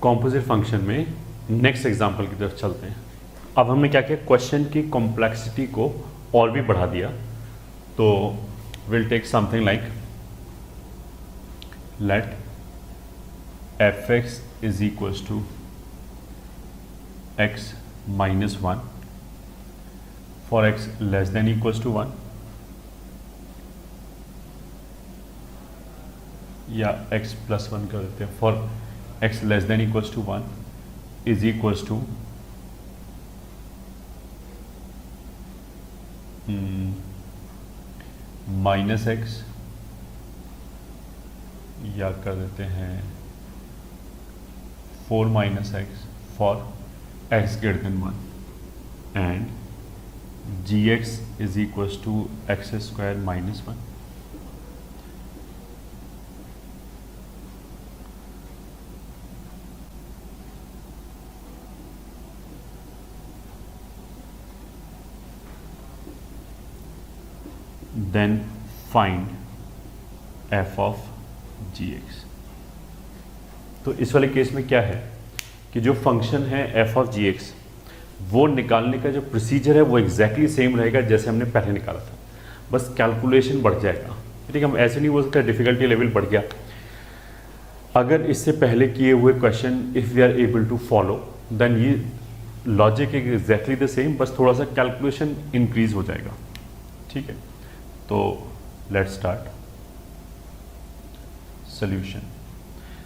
Composite function में next example की तरफ चलते हैं। अब हमने क्या किया, क्वेश्चन की कॉम्प्लेक्सिटी को और भी बढ़ा दिया। तो will take something like let fx is equals to x minus 1 for x less than equals to 1 या x प्लस 1 कर देते हैं। For x less than equals to 1 is equals to minus x या कर देते हैं 4 minus x for x greater than 1 and gx is equals to x square minus 1। Then find f of gx। तो इस वाले केस में क्या है कि जो फंक्शन है f ऑफ gx वो निकालने का जो प्रोसीजर है वो एग्जैक्टली सेम रहेगा जैसे हमने पहले निकाला था, बस कैलकुलेशन बढ़ जाएगा। ठीक है, हम ऐसे नहीं बोल सकते डिफिकल्टी लेवल बढ़ गया। अगर इससे पहले किए हुए question if we are able to follow then ये लॉजिक एग्जैक्टली द सेम, बस थोड़ा सा कैलकुलेशन इंक्रीज हो जाएगा। ठीक है, तो लेट्स स्टार्ट सॉल्यूशन।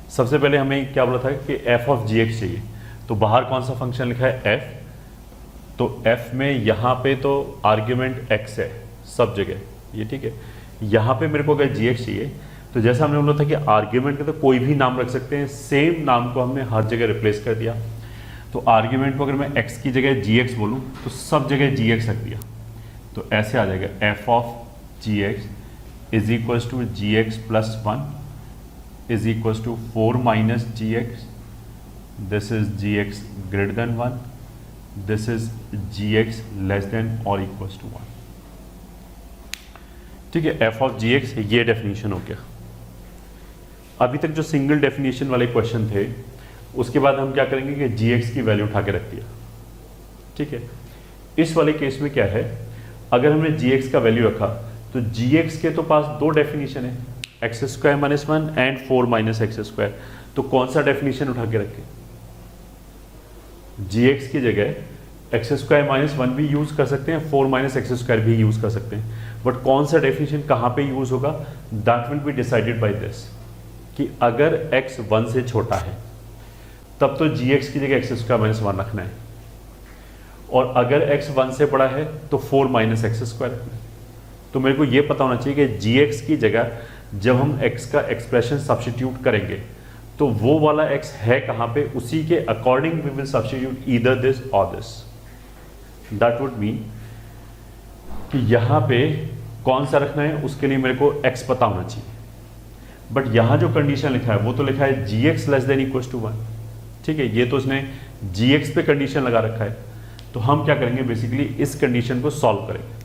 सबसे पहले हमें क्या बोला था कि f ऑफ gx चाहिए, तो बाहर कौन सा फंक्शन लिखा है f, तो f में यहाँ पे तो आर्ग्यूमेंट x है सब जगह, ये ठीक है। यहाँ पे मेरे को अगर gx चाहिए तो जैसा हमने बोला था कि आर्ग्यूमेंट का तो कोई भी नाम रख सकते हैं, सेम नाम को हमने हर जगह रिप्लेस कर दिया। तो आर्ग्यूमेंट को अगर मैं x की जगह gx बोलूँ तो सब जगह gx रख दिया, तो ऐसे आ जाएगा f of gx is equals to gx plus 1 is equals to 4 minus gx, this is gx greater than 1, this is gx less than or equals to 1। ठीक है, f ऑफ gx ये डेफिनेशन हो गया। अभी तक जो सिंगल डेफिनेशन वाले question थे उसके बाद हम क्या करेंगे कि gx की वैल्यू उठा के रख दिया। ठीक है, इस वाले केस में क्या है, अगर हमने gx का वैल्यू रखा तो gx के तो पास दो डेफिनेशन है, x square minus 1 and 4 minus x square. तो कौन सा डेफिनेशन उठा के रखें, gx की जगह एक्स स्क्वायर माइनस 1 भी यूज कर सकते हैं, 4 माइनस एक्स स्क्वायर भी यूज कर सकते हैं, बट कौन सा डेफिनेशन कहाँ पे यूज होगा that will be decided by this, कि अगर x 1 से छोटा है तब तो gx की जगह एक्स स्क्वायर माइनस 1 रखना है, और अगर x 1 से बड़ा है तो 4 माइनस एक्स स्क्वायर रखना है। तो मेरे को ये पता होना चाहिए कि gx की जगह जब हम x का एक्सप्रेशन सब्स्टिट्यूट करेंगे तो वो वाला x है कहाँ पे, उसी के according we will substitute either this or this. That would mean कि यहाँ पे कौन सा रखना है उसके लिए मेरे को x पता होना चाहिए, बट यहाँ जो कंडीशन लिखा है वो तो लिखा है gx less than equals to 1। ठीक है, ये तो उसने gx पे कंडीशन लगा रखा है, तो हम क्या करेंगे बेसिकली इस कंडीशन को सॉल्व करेंगे।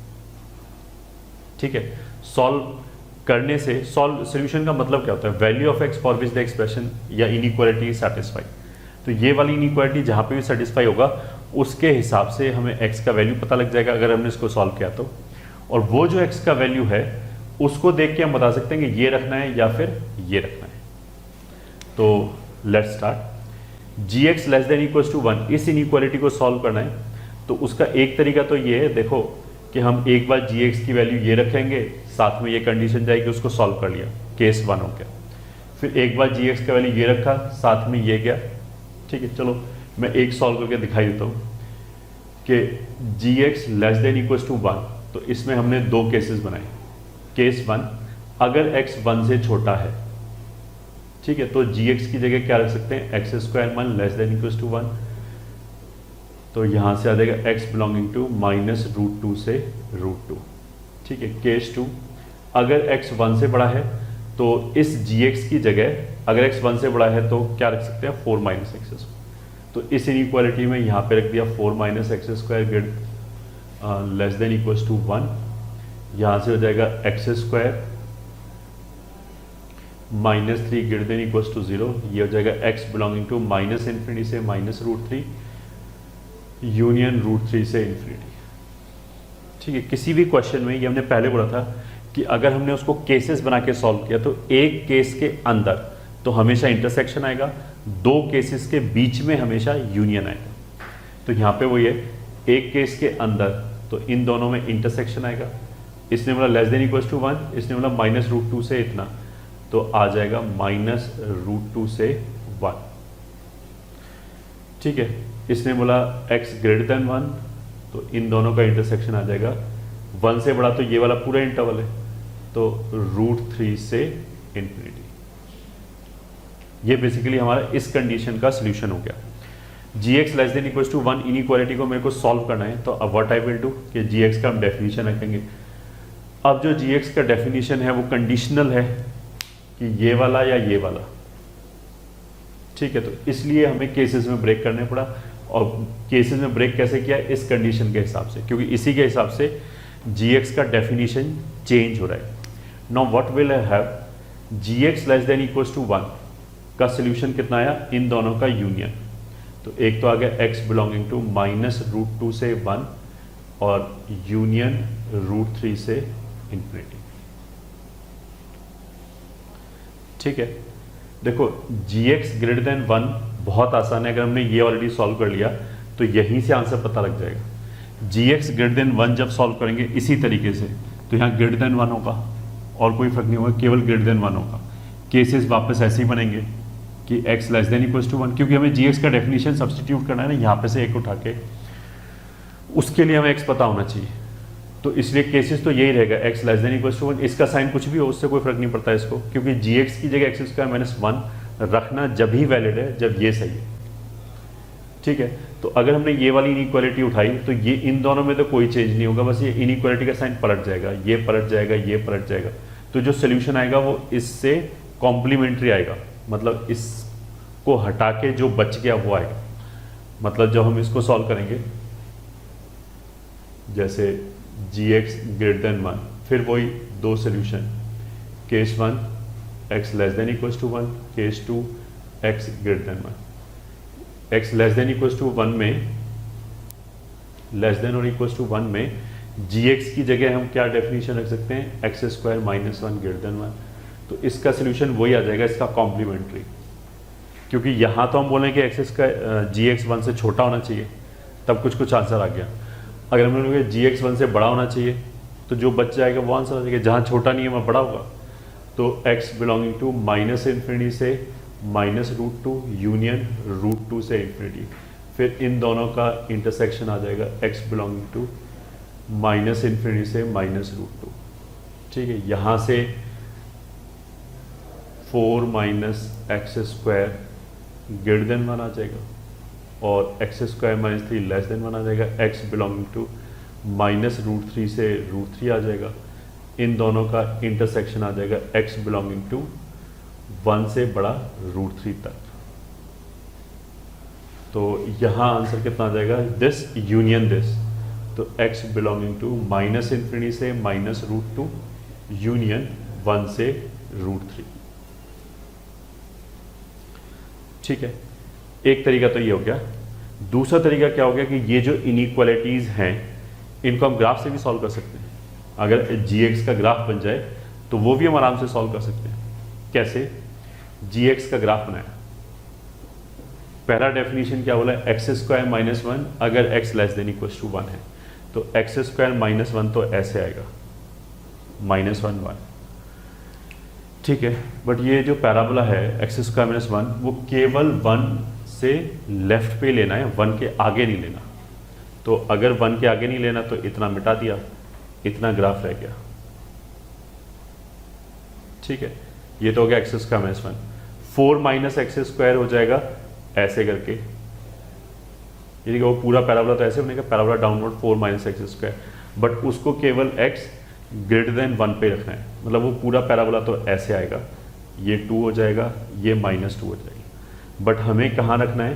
ठीक है, सॉल्व करने से, सॉल्व सोल्यूशन का मतलब क्या होता है, value of x for which the expression या इनइक्वालिटी सेटिस्फाई। तो ये वाली इनइक्वालिटी जहाँ पे भी सेटिस्फाई होगा उसके हिसाब से हमें x का वैल्यू पता लग जाएगा अगर हमने इसको सॉल्व किया तो, और वो जो x का वैल्यू है उसको देख के हम बता सकते हैं कि ये रखना है या फिर ये रखना है। तो let's start, gx less than equals to 1 इस इनइक्वालिटी को सॉल्व करना है। तो उसका एक तरीका तो ये है, देखो कि हम एक बार gx की वैल्यू ये रखेंगे, साथ में ये कंडीशन जाएगी, उसको सॉल्व कर लिया, केस 1 हो गया। फिर एक बार gx का वैल्यू ये रखा, साथ में ये गया। ठीक है, चलो मैं एक सॉल्व करके दिखाई देता हूँ कि gx less than equals to 1, तो इसमें हमने दो केसेस बनाए। केस 1, अगर x 1 से छोटा है, ठीक है, तो gx की जगह क्या रख सकते हैं, x square 1 less than equals to 1, तो यहाँ से आ जाएगा x belonging to minus root 2 से रूट 2। ठीक है, केस 2, अगर x 1 से बड़ा है तो इस gx की जगह अगर x 1 से बड़ा है तो क्या रख सकते हैं, 4 माइनस एक्स स्क्वायर। तो इस इनइक्वालिटी में यहाँ पे रख दिया 4 minus x square greater less than equals to 1, यहाँ से हो जाएगा x square -3 greater than equals to 0, ये हो जाएगा x बिलोंगिंग टू -∞ से -√3 यूनियन √3 से इन्फिनिटी। ठीक है, किसी भी क्वेश्चन में, ये हमने पहले बोला था कि अगर हमने उसको केसेस बना के सॉल्व किया तो एक केस के अंदर तो हमेशा इंटरसेक्शन आएगा, दो केसेस के बीच में हमेशा यूनियन आएगा। तो यहाँ पे वही है, एक केस के अंदर तो इन दोनों में इंटरसेक्शन आएगा, इसने बोला लेस देन इक्वल्स टू 1, इसने बोला -√2 से इतना, तो आ जाएगा -√2 से 1। ठीक है, इसने बोला x ग्रेटर देन 1, तो इन दोनों का इंटरसेक्शन आ जाएगा 1 से बड़ा, तो ये वाला पूरा इंटरवल है, तो √3 से इन्फिनिटी। ये बेसिकली हमारा इस कंडीशन का सोल्यूशन हो गया। gx less than equals to 1 inequality को मेरे को सॉल्व करना है, तो अब व्हाट आई विल डू कि gx का हम डेफिनेशन रखेंगे। अब जो gx का डेफिनेशन है वो कंडीशनल है कि ये वाला या ये वाला। ठीक है, तो इसलिए हमें केसेस में ब्रेक करने पड़ा, और केसेस में ब्रेक कैसे किया, इस कंडीशन के हिसाब से, क्योंकि इसी के हिसाब से gx का डेफिनेशन चेंज हो रहा है। Now what will I have, gx less than equals to 1 का सोल्यूशन कितना आया, इन दोनों का यूनियन। तो एक तो आ गया x बिलोंगिंग टू -√2 से 1 और यूनियन √3 से इन्फिनिटी। ठीक है, देखो gx ग्रेटर देन 1 बहुत आसान है, अगर हमने ये ऑलरेडी सॉल्व कर लिया तो यहीं से आंसर पता लग जाएगा। gx ग्रेटर देन 1 जब सॉल्व करेंगे इसी तरीके से, तो यहाँ ग्रेटर देन 1 होगा और कोई फर्क नहीं होगा, केवल ग्रेटर देन 1 होगा। केसेस वापस ऐसे ही बनेंगे कि x less than equals to 1, क्योंकि हमें gx का डेफिनेशन सब्सटीट्यूट करना है ना, यहाँ पे से एक उठा के, उसके लिए हमें x पता होना चाहिए। तो इसलिए केसेस तो यही रहेगा, x less than equals to 1, इसका साइन कुछ भी हो उससे कोई फर्क नहीं पड़ता इसको, क्योंकि gx की जगह x² - 1 रखना जब ही वैलिड है जब ये सही है। ठीक है, तो अगर हमने ये वाली इनइक्वालिटी उठाई तो ये इन दोनों में तो कोई चेंज नहीं होगा, बस ये इनइक्वालिटी का साइन पलट जाएगा, ये पलट जाएगा, ये पलट जाएगा, तो जो सोल्यूशन आएगा वो इससे कॉम्प्लीमेंट्री आएगा, मतलब इसको हटा के जो बच गया वो आएगा। मतलब जब हम इसको सॉल्व करेंगे, जैसे gx ग्रेटर देन 1, फिर वही दो solution, case 1 x less than equals to 1, case 2 x greater than 1। x less than equals to 1 में, less than or equals to 1 में gx की जगह हम क्या डेफिनेशन रख सकते हैं, x² - 1 ग्रेटर देन 1। तो इसका सोल्यूशन वही आ जाएगा, इसका कॉम्प्लीमेंट्री, क्योंकि यहाँ तो हम बोलें कि gx 1 से छोटा होना चाहिए, तब कुछ आंसर आ गया। अगर हम बोलेंगे gx 1 से बड़ा होना चाहिए, तो जो बच जाएगा वो आंसर आ जाएगा, जहाँ छोटा नहीं है वहाँ बड़ा होगा। तो x बिलोंगिंग टू -∞ से -√2 यूनियन √2 से इन्फिनिटी, फिर इन दोनों का इंटरसेक्शन आ जाएगा x बिलोंगिंग टू -∞ से -√2। ठीक है, यहाँ से 4 - x² ग्रेटर देन 1 आ जाएगा, और x² - 3 लेस देन 1 आ जाएगा, x बिलोंगिंग टू -√3 से √3 आ जाएगा, इन दोनों का इंटरसेक्शन आ जाएगा x बिलोंगिंग टू 1 से बड़ा √3 तक। तो यहाँ आंसर कितना आ जाएगा, दिस यूनियन दिस, तो x बिलोंगिंग टू -∞ से -√2 यूनियन 1 से √3। ठीक है, एक तरीका तो ये हो गया। दूसरा तरीका क्या हो गया कि ये जो इनइक्वालिटीज हैं इनको हम ग्राफ से भी सॉल्व कर सकते हैं। अगर gx का ग्राफ बन जाए तो वो भी हम आराम से सॉल्व कर सकते हैं। कैसे, gx का ग्राफ बनाया, पहला डेफिनेशन क्या बोला, x² - 1 अगर x less than equals to 1 है, तो x² - 1 तो ऐसे आएगा -1 1। ठीक है, बट ये जो पैराबोला है x² - 1 वो केवल 1 से लेफ्ट पे लेना है, 1 के आगे नहीं लेना। तो अगर 1 के आगे नहीं लेना तो इतना मिटा दिया, इतना ग्राफ रह गया। ठीक है, ये तो हो गया x² - 1। 4 - x² हो जाएगा ऐसे करके, ये देखिए वो पूरा पैराबोला तो ऐसे बनेगा, पैराबोला डाउनवर्ड 4 - x², बट उसको केवल x ग्रेटर देन 1 पे रखना है, मतलब वो पूरा पैराबोला तो ऐसे आएगा, ये 2 हो जाएगा, ये -2 हो जाएगी, बट हमें कहाँ रखना है,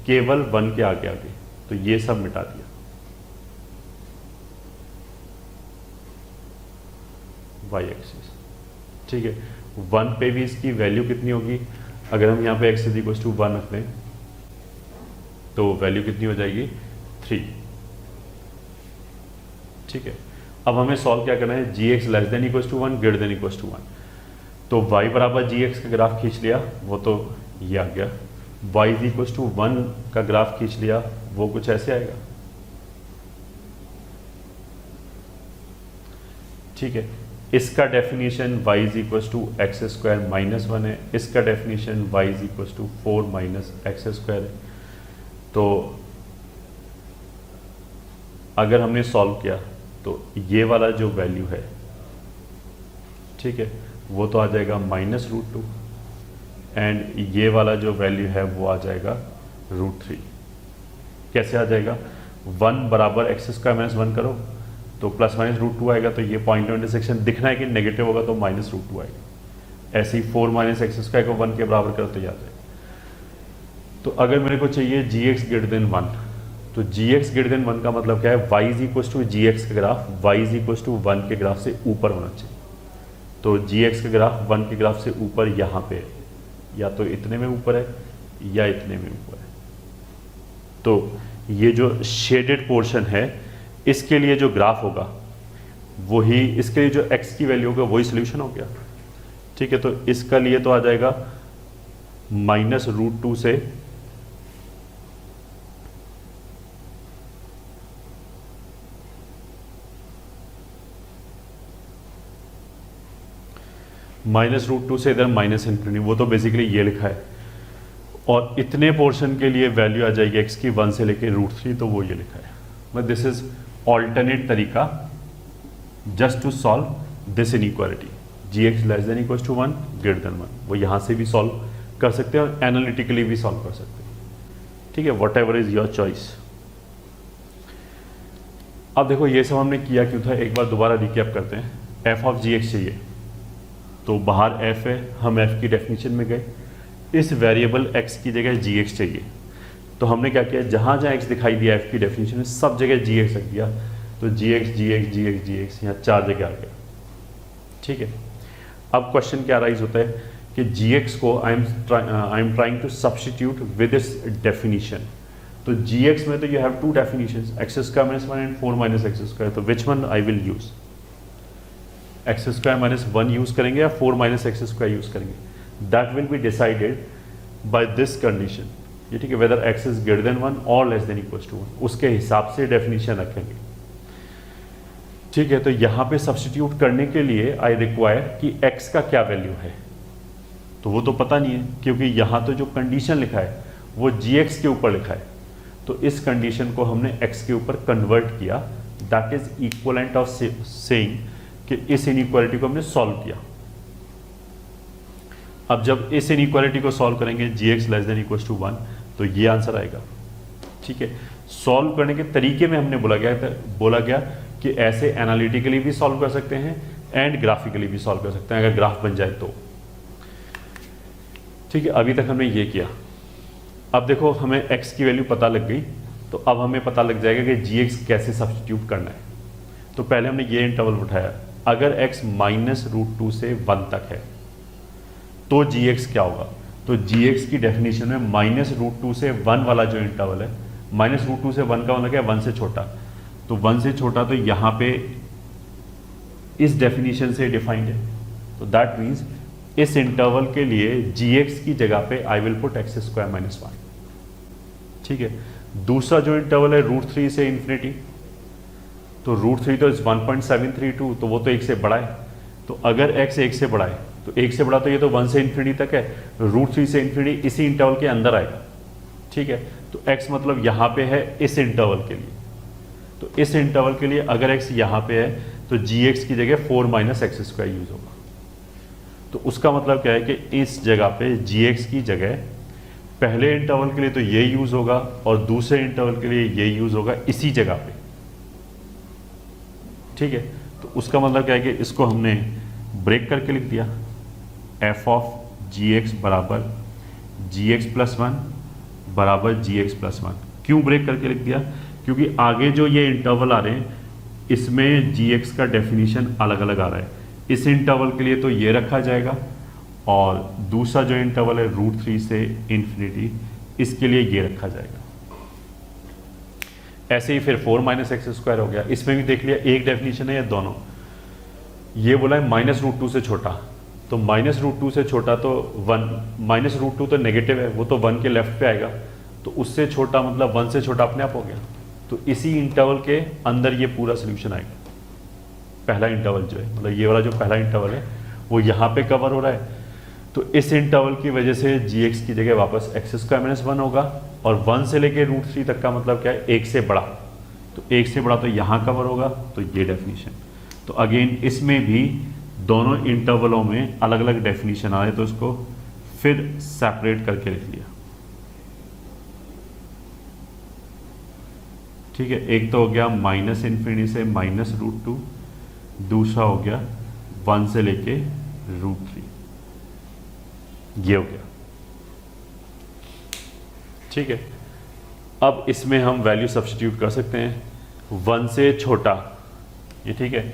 केवल 1 के आगे आगे, तो ये सब मिटा दिया। y एक्सिस, ठीक है, 1 पे भी इसकी वैल्यू कितनी होगी, अगर हम यहाँ पे x इज 1 रख दें तो वैल्यू कितनी हो जाएगी 3। ठीक है, अब हमें सॉल्व क्या करना है, g x less than equal to 1 greater than equal to 1। तो y बराबर जी एक्स का ग्राफ खींच लिया, वो तो ये आ गया। y इज इक्वल टू 1 का ग्राफ खींच लिया, वो कुछ ऐसे आएगा। ठीक है, इसका definition y is equal to x square minus 1 है, इसका definition y is equal to 4 minus x square है। तो अगर हमने सॉल्व किया तो ये वाला जो वैल्यू है, ठीक है, वो तो आ जाएगा -√2 एंड ये वाला जो वैल्यू है वो आ जाएगा √3। कैसे आ जाएगा, 1 बराबर एक्स स्क्वायर माइनस 1 करो तो प्लस माइनस √2 आएगा, तो ये पॉइंट ऑफ इंटरसेक्शन दिखना है कि नेगेटिव होगा तो -√2 आएगा। ऐसे ही 4 माइनस एक्स स्क्वायर को 1 के बराबर करो तो ये आ जाएगा। तो अगर मेरे को चाहिए जी एक्स ग्रेटर देन 1, तो जी एक्स ग्रेटर देन 1 का मतलब क्या है, y is equal to g x का graph y is equal to 1 के ग्राफ से ऊपर होना चाहिए। तो जी एक्स का ग्राफ 1 के ग्राफ से ऊपर यहाँ पे है, या तो इतने में ऊपर है या इतने में ऊपर है। तो ये जो शेडेड पोर्शन है इसके लिए जो ग्राफ होगा वही, इसके लिए जो x की वैल्यू होगा वही सोल्यूशन हो गया। ठीक है, तो इसका लिए तो आ जाएगा -√2 से -√2 से इधर -∞, वो तो बेसिकली ये लिखा है। और इतने पोर्शन के लिए वैल्यू आ जाएगी x की 1 से लेके √3, तो वो ये लिखा है। बट दिस इज ऑल्टरनेट तरीका just to solve this inequality, g x less than equal to 1 greater than 1। वो यहाँ से भी सॉल्व कर सकते हैं और एनालिटिकली भी सॉल्व कर सकते हैं। ठीक है, what ever is your choice. अब देखो ये सब हमने किया क्यों था, एक बार दोबारा रिकैप करते हैं। एफ ऑफ जी एक्स चाहिए, तो बाहर f है, हम f की डेफिनेशन में गए, इस वेरिएबल x की जगह gx चाहिए। तो हमने क्या किया, जहाँ जहाँ x दिखाई दिया f की डेफिनेशन में सब जगह gx रख दिया, तो gx gx gx gx यहाँ 4 जगह आ गया। ठीक है, अब क्वेश्चन क्या राइज होता है कि gx को I am trying to substitute with its definition. तो gx में तो you have 2 definitions, x square minus 1 and 4 minus x square. तो which one I will use, x square minus 1 use करेंगे या 4 माइनस एक्स स्क्वायर यूज करेंगे, that will be decided by this condition. ये ठीक है, whether x is greater than 1 और less than equal to 1, उसके हिसाब से डेफिनेशन रखेंगे। ठीक है, तो यहाँ पे सब्स्टिट्यूट करने के लिए आई रिक्वायर कि x का क्या वैल्यू है, तो वो तो पता नहीं है क्योंकि यहाँ तो जो कंडीशन लिखा है वो gx के ऊपर लिखा है। तो इस कंडीशन को हमने x के ऊपर कन्वर्ट किया, that is equivalent of saying कि इस इनइक्वालिटी को हमने सॉल्व किया। अब जब इस इनइक्वालिटी को सॉल्व करेंगे gx less than equal to 1, तो ये आंसर आएगा। ठीक है, सॉल्व करने के तरीके में हमने बोला गया कि ऐसे एनालिटिकली भी सॉल्व कर सकते हैं एंड ग्राफिकली भी सॉल्व कर सकते हैं अगर ग्राफ बन जाए तो। ठीक है, अभी तक हमने ये किया। अब देखो हमें x की वैल्यू पता लग गई, तो अब हमें पता लग जाएगा कि gx कैसे सब्स्टिट्यूट करना है। तो पहले हमने ये इंटरवल उठाया, अगर x -√2 से 1 तक है तो gx क्या होगा। तो gx की डेफिनेशन में -√2 से 1 वाला जो इंटरवल है, -√2 से 1 का मतलब क्या है, 1 से छोटा। तो 1 से छोटा तो यहाँ पे इस डेफिनेशन से डिफाइंड है। तो दैट मीन्स इस इंटरवल के लिए gx की जगह पे I will put x square minus 1। ठीक है, दूसरा जो इंटरवल है √3 से इन्फिनिटी, तो √3 तो 1.732, तो वो तो 1 से बड़ा है। तो अगर x 1 से बड़ा है तो 1 से बड़ा तो ये तो 1 से इन्फिनिटी तक है, √3 से इन्फिनिटी इसी इंटरवल के अंदर आएगा। ठीक है, तो x मतलब यहाँ पे है इस इंटरवल के लिए। तो इस इंटरवल के लिए अगर x यहाँ पे है तो gx की जगह 4 माइनस एक्स स्क्वायर यूज होगा। तो उसका मतलब क्या है कि इस जगह पे gx की जगह पहले इंटरवल के लिए तो ये यूज होगा और दूसरे इंटरवल के लिए ये यूज होगा इसी जगह पे। ठीक है, तो उसका मतलब क्या है कि इसको हमने ब्रेक करके लिख दिया, f ऑफ gx बराबर gx प्लस 1 बराबर gx प्लस 1। क्यों ब्रेक करके लिख दिया, क्योंकि आगे जो ये इंटरवल आ रहे हैं इसमें gx का डेफिनेशन अलग अलग आ रहा है। इस इंटरवल के लिए तो ये रखा जाएगा और दूसरा जो इंटरवल है √3 से इन्फिनिटी, इसके लिए ये रखा जाएगा। ऐसे ही फिर 4 माइनस एक्स स्क्वायर हो गया। इसमें भी देख लिया एक डेफिनेशन है या दोनों। ये बोला है -√2 से छोटा, तो -√2 से छोटा तो 1, -√2 तो नेगेटिव है, वो तो 1 के लेफ्ट पे आएगा, तो उससे छोटा मतलब 1 से छोटा अपने आप हो गया। तो इसी इंटरवल के अंदर ये पूरा सोल्यूशन आएगा। पहला इंटरवल जो है, मतलब ये वाला जो पहला इंटरवल है वो यहाँ पे कवर हो रहा है, तो इस इंटरवल की वजह से gx की जगह वापस x² - 1 होगा, और 1 से लेके √3 तक का मतलब क्या है, 1 से बड़ा, तो 1 से बड़ा तो यहाँ कवर होगा, तो ये डेफिनेशन। तो अगेन इसमें भी दोनों इंटरवलों में अलग अलग डेफिनेशन आए, तो इसको फिर सेपरेट करके लिख लिया। ठीक है, एक तो हो गया -∞ से -√2, दूसरा हो गया 1 से लेके √3, ये हो गया। ठीक है, अब इसमें हम वैल्यू सब्स्टिट्यूट कर सकते हैं। 1 से छोटा, ये ठीक है,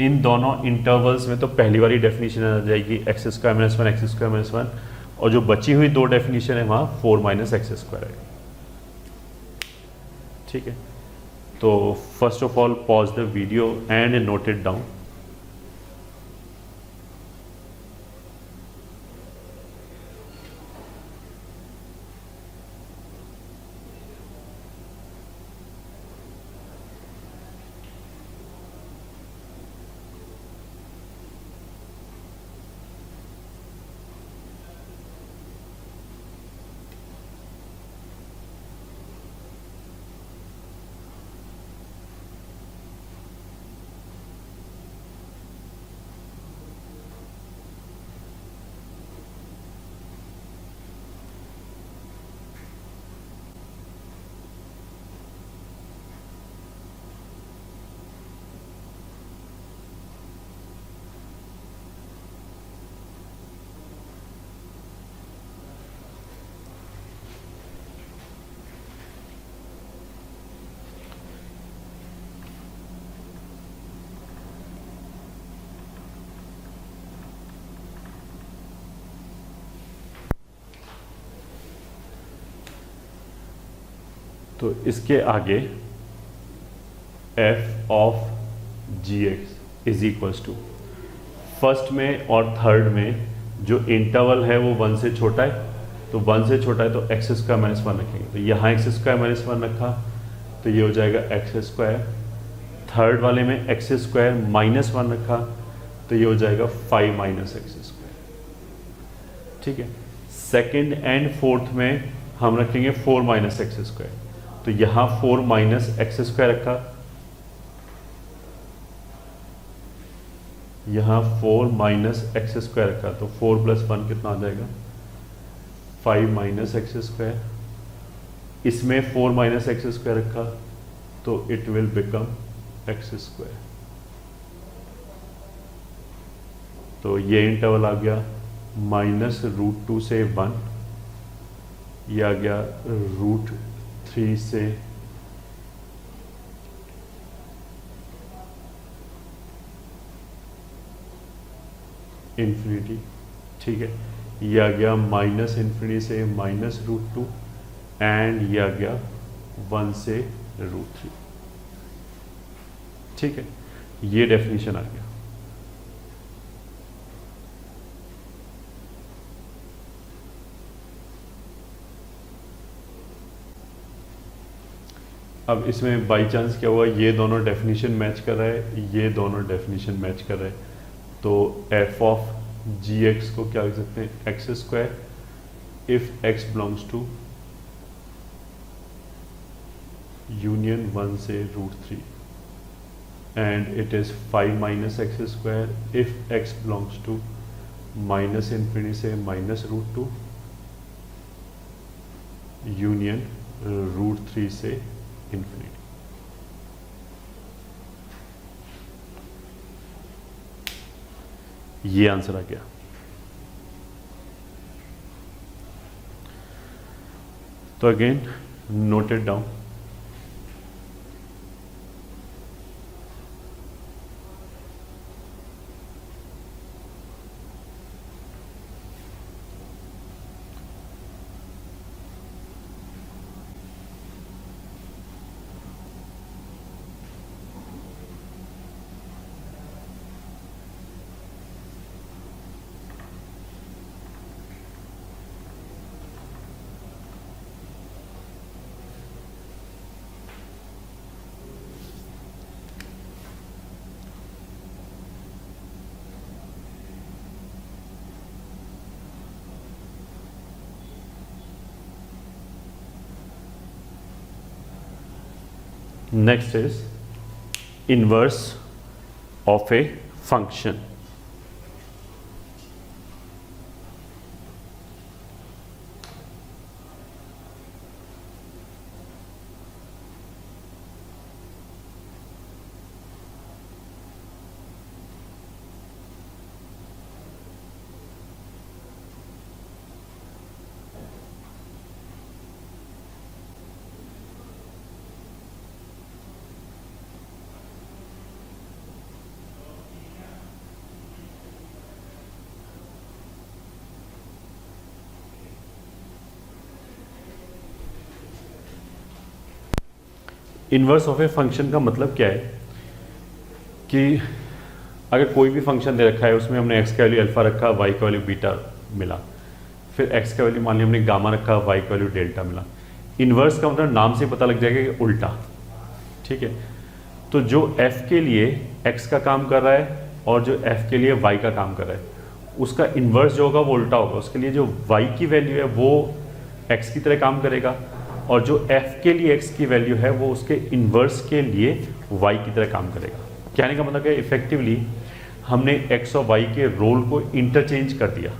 इन दोनों इंटरवल्स में तो पहली वाली डेफिनेशन आ जाएगी x² - 1 x² - 1, और जो बची हुई दो डेफिनेशन है वहाँ 4 माइनस x² है। ठीक है, तो first of all pause the video and note it down. तो इसके आगे f of gx is equals to, first में और थर्ड में जो इंटरवल है वो 1 से छोटा है, तो 1 से छोटा है तो x² - 1 रखेंगे, तो यहाँ x² - 1 रखा, तो ये हो जाएगा x²। थर्ड वाले में x² - 1 रखा, तो ये हो जाएगा 5 माइनस x²। ठीक है, सेकंड एंड फोर्थ में हम रखेंगे 4 माइनस x², तो यहाँ 4 माइनस x² रखा, यहाँ 4 माइनस x² रखा, तो 4 + 1 कितना आ जाएगा, 5 माइनस x²। इसमें 4 माइनस x² रखा, तो इट विल बिकम x²। तो ये इंटरवल आ गया -√2 से 1, ये आ गया √3 से इन्फिनिटी। ठीक है, ये आ गया -∞ से -√2, एंड ये आ गया 1 से √3। ठीक है, ये डेफिनेशन आ गया। अब इसमें बाई चांस क्या हुआ, ये दोनों डेफिनेशन मैच कर रहा है, ये दोनों डेफिनेशन मैच कर रहे हैं, तो f ऑफ gx को क्या लिख सकते हैं, x² if x belongs to union 1 से √3, and it is 5 minus x² if x belongs to -∞ से -√2 यूनियन √3 से इन्फिनिटी। ये आंसर आ गया। तो again note it down. Next is inverse of a function. Inverse of a function का मतलब क्या है कि अगर कोई भी फंक्शन दे रखा है, उसमें हमने x का वैल्यू अल्फा रखा, y का वैल्यू बीटा मिला, फिर x का वैल्यू मान लिया हमने गामा रखा, y का वैल्यू डेल्टा मिला। इनवर्स का मतलब नाम से पता लग जाएगा कि उल्टा, ठीक है। तो जो f के लिए x का काम कर रहा है और जो f के लिए y का काम कर रहा है, उसका इन्वर्स जो होगा वो उल्टा होगा। उसके लिए जो y की वैल्यू है वो x की तरह काम करेगा, और जो f के लिए x की वैल्यू है वो उसके इन्वर्स के लिए y की तरह काम करेगा। कहने का मतलब है इफेक्टिवली हमने x और y के रोल को इंटरचेंज कर दिया,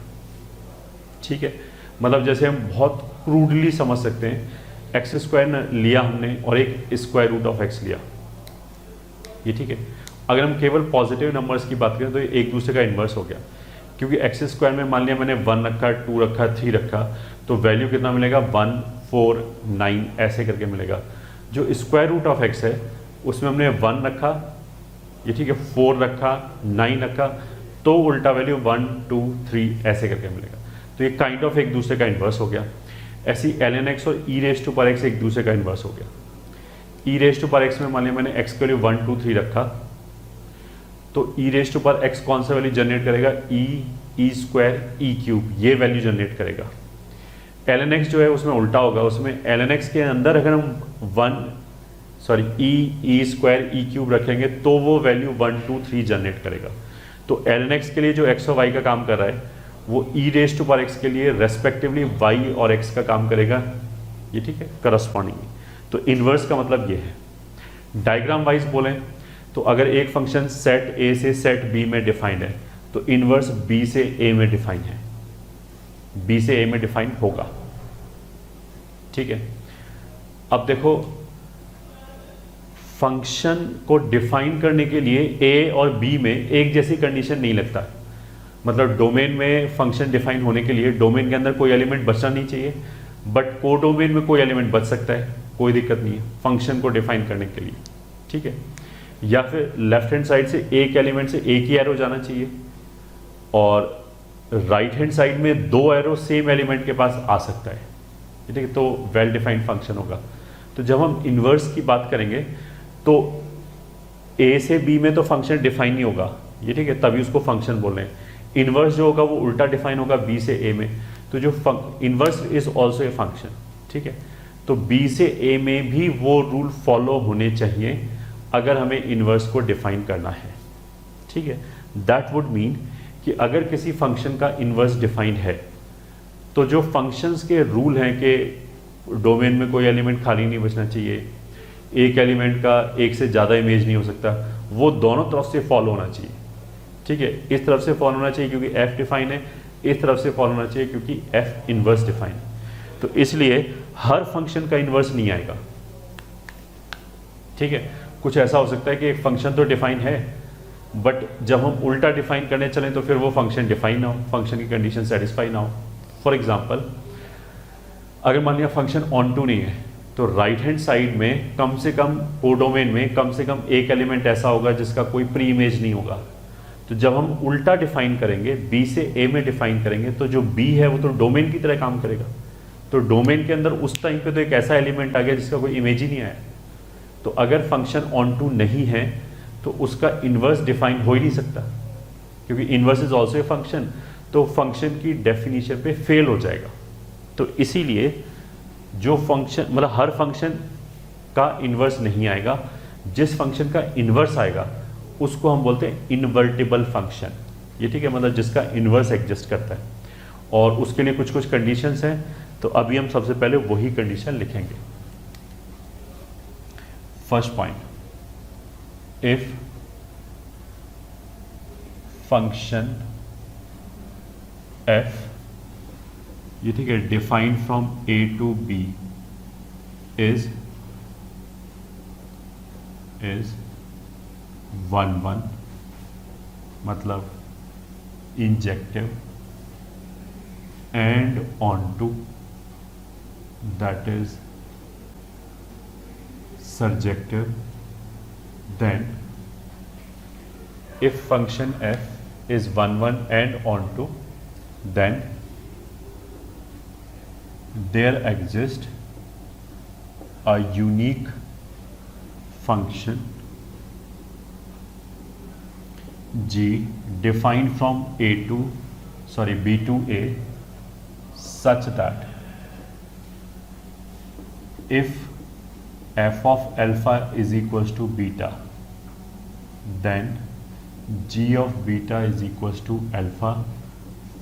ठीक है। मतलब जैसे हम बहुत क्रूडली समझ सकते हैं, एक्स स्क्वायर लिया हमने और एक स्क्वायर रूट ऑफ x लिया, ये ठीक है। अगर हम केवल पॉजिटिव नंबर्स की बात करें तो ये एक दूसरे का इन्वर्स हो गया, क्योंकि एक्स स्क्वायर में मान लिया मैंने 1 रखा, 2 रखा, 3 रखा, तो वैल्यू कितना मिलेगा 1 4 9 ऐसे करके मिलेगा। जो स्क्वायर रूट ऑफ x है उसमें हमने 1 रखा, ये ठीक है, 4 रखा, 9 रखा, तो उल्टा वैल्यू 1 2 3 ऐसे करके मिलेगा। तो ये काइंड ऑफ एक दूसरे का इन्वर्स हो गया। ऐसी ln x और e raise to power x एक दूसरे का इन्वर्स हो गया। e raise to power x में मान लिया मैंने x के वैल्यू 1 2 3 रखा, तो e raise to power x कौन सा वैल्यू जनरेट करेगा, e स्क्वायर e क्यूब, ये वैल्यू जनरेट करेगा। ln x जो है उसमें उल्टा होगा, उसमें ln x के अंदर अगर हम e स्क्वायर e क्यूब रखेंगे तो वो वैल्यू 1 2 3 जनरेट करेगा। तो ln x के लिए जो x और y का काम कर रहा है वो e raise to power x के लिए रेस्पेक्टिवली y और x का काम करेगा, ये ठीक है, करस्पॉन्डिंगली। तो इन्वर्स का मतलब ये है। डायग्राम वाइज बोलें तो अगर एक फंक्शन सेट a से सेट b में डिफाइंड है तो इन्वर्स b से a में डिफाइन है, b से a में डिफाइन होगा, ठीक है। अब देखो फंक्शन को डिफाइन करने के लिए a और b में एक जैसी कंडीशन नहीं लगता। मतलब डोमेन में फंक्शन डिफाइन होने के लिए डोमेन के अंदर कोई एलिमेंट बचना नहीं चाहिए, बट को डोमेन में कोई एलिमेंट बच सकता है, कोई दिक्कत नहीं है फंक्शन को डिफाइन करने के लिए, ठीक है। या फिर लेफ्ट हैंड साइड से एक एलिमेंट से एक ही एरो जाना चाहिए और राइट हैंड साइड में 2 एरो सेम एलिमेंट के पास आ सकता है, ठीक है, तो वेल डिफाइंड फंक्शन होगा। तो जब हम इन्वर्स की बात करेंगे तो a से b में तो फंक्शन डिफाइन नहीं होगा, ये ठीक है, तभी उसको फंक्शन बोल रहे हैं। इन्वर्स जो होगा वो उल्टा डिफाइन होगा b से a में, तो जो inverse is also a function, ठीक है। तो b से a में भी वो रूल फॉलो होने चाहिए अगर हमें इन्वर्स को डिफाइन करना है, ठीक है। दैट वुड मीन कि अगर किसी फंक्शन का इन्वर्स डिफाइंड है तो जो फंक्शंस के रूल हैं कि डोमेन में कोई एलिमेंट खाली नहीं बचना चाहिए, एक एलिमेंट का एक से ज़्यादा इमेज नहीं हो सकता, वो दोनों तरफ से फॉलो होना चाहिए, ठीक है। इस तरफ से फॉलो होना चाहिए क्योंकि f डिफाइन है, इस तरफ से फॉलो होना चाहिए क्योंकि f इन्वर्स डिफाइन है। तो इसलिए हर फंक्शन का इन्वर्स नहीं आएगा, ठीक है। कुछ ऐसा हो सकता है कि एक फंक्शन तो डिफाइन है बट जब हम उल्टा डिफाइन करने चलें तो फिर वो फंक्शन डिफाइन ना हो, फंक्शन की कंडीशन सेटिस्फाई ना हो। फॉर एग्जाम्पल अगर मान लिया फंक्शन ऑन टू नहीं है तो राइट हैंड साइड में कम से कम कोडोमेन में कम से कम एक एलिमेंट ऐसा होगा जिसका कोई प्री इमेज नहीं होगा। तो जब हम उल्टा डिफाइन करेंगे, b से a में डिफाइन करेंगे, तो जो b है वो तो डोमेन की तरह काम करेगा। तो डोमेन के अंदर उस टाइम पे तो एक ऐसा एलिमेंट आ गया जिसका कोई इमेज ही नहीं आया। तो अगर फंक्शन ऑन टू नहीं है तो उसका इन्वर्स डिफाइन हो ही नहीं सकता, क्योंकि inverse is also a function, तो फंक्शन की डेफिनेशन पे फेल हो जाएगा। तो इसीलिए जो फंक्शन मतलब हर फंक्शन का इन्वर्स नहीं आएगा, जिस फंक्शन का इन्वर्स आएगा उसको हम बोलते हैं इन्वर्टिबल फंक्शन, ये ठीक है, मतलब जिसका इन्वर्स एग्जिस्ट करता है। और उसके लिए कुछ कुछ कंडीशंस हैं, तो अभी हम सबसे पहले वही कंडीशन लिखेंगे। First point, if function f, ये ठीक है, defined from a to b is 1 1, मतलब injective, and onto, that is surjective, then if function f is 1 1 and onto, then there exists a unique function g defined from b to a such that if f of alpha is equals to beta, then g of beta is equals to alpha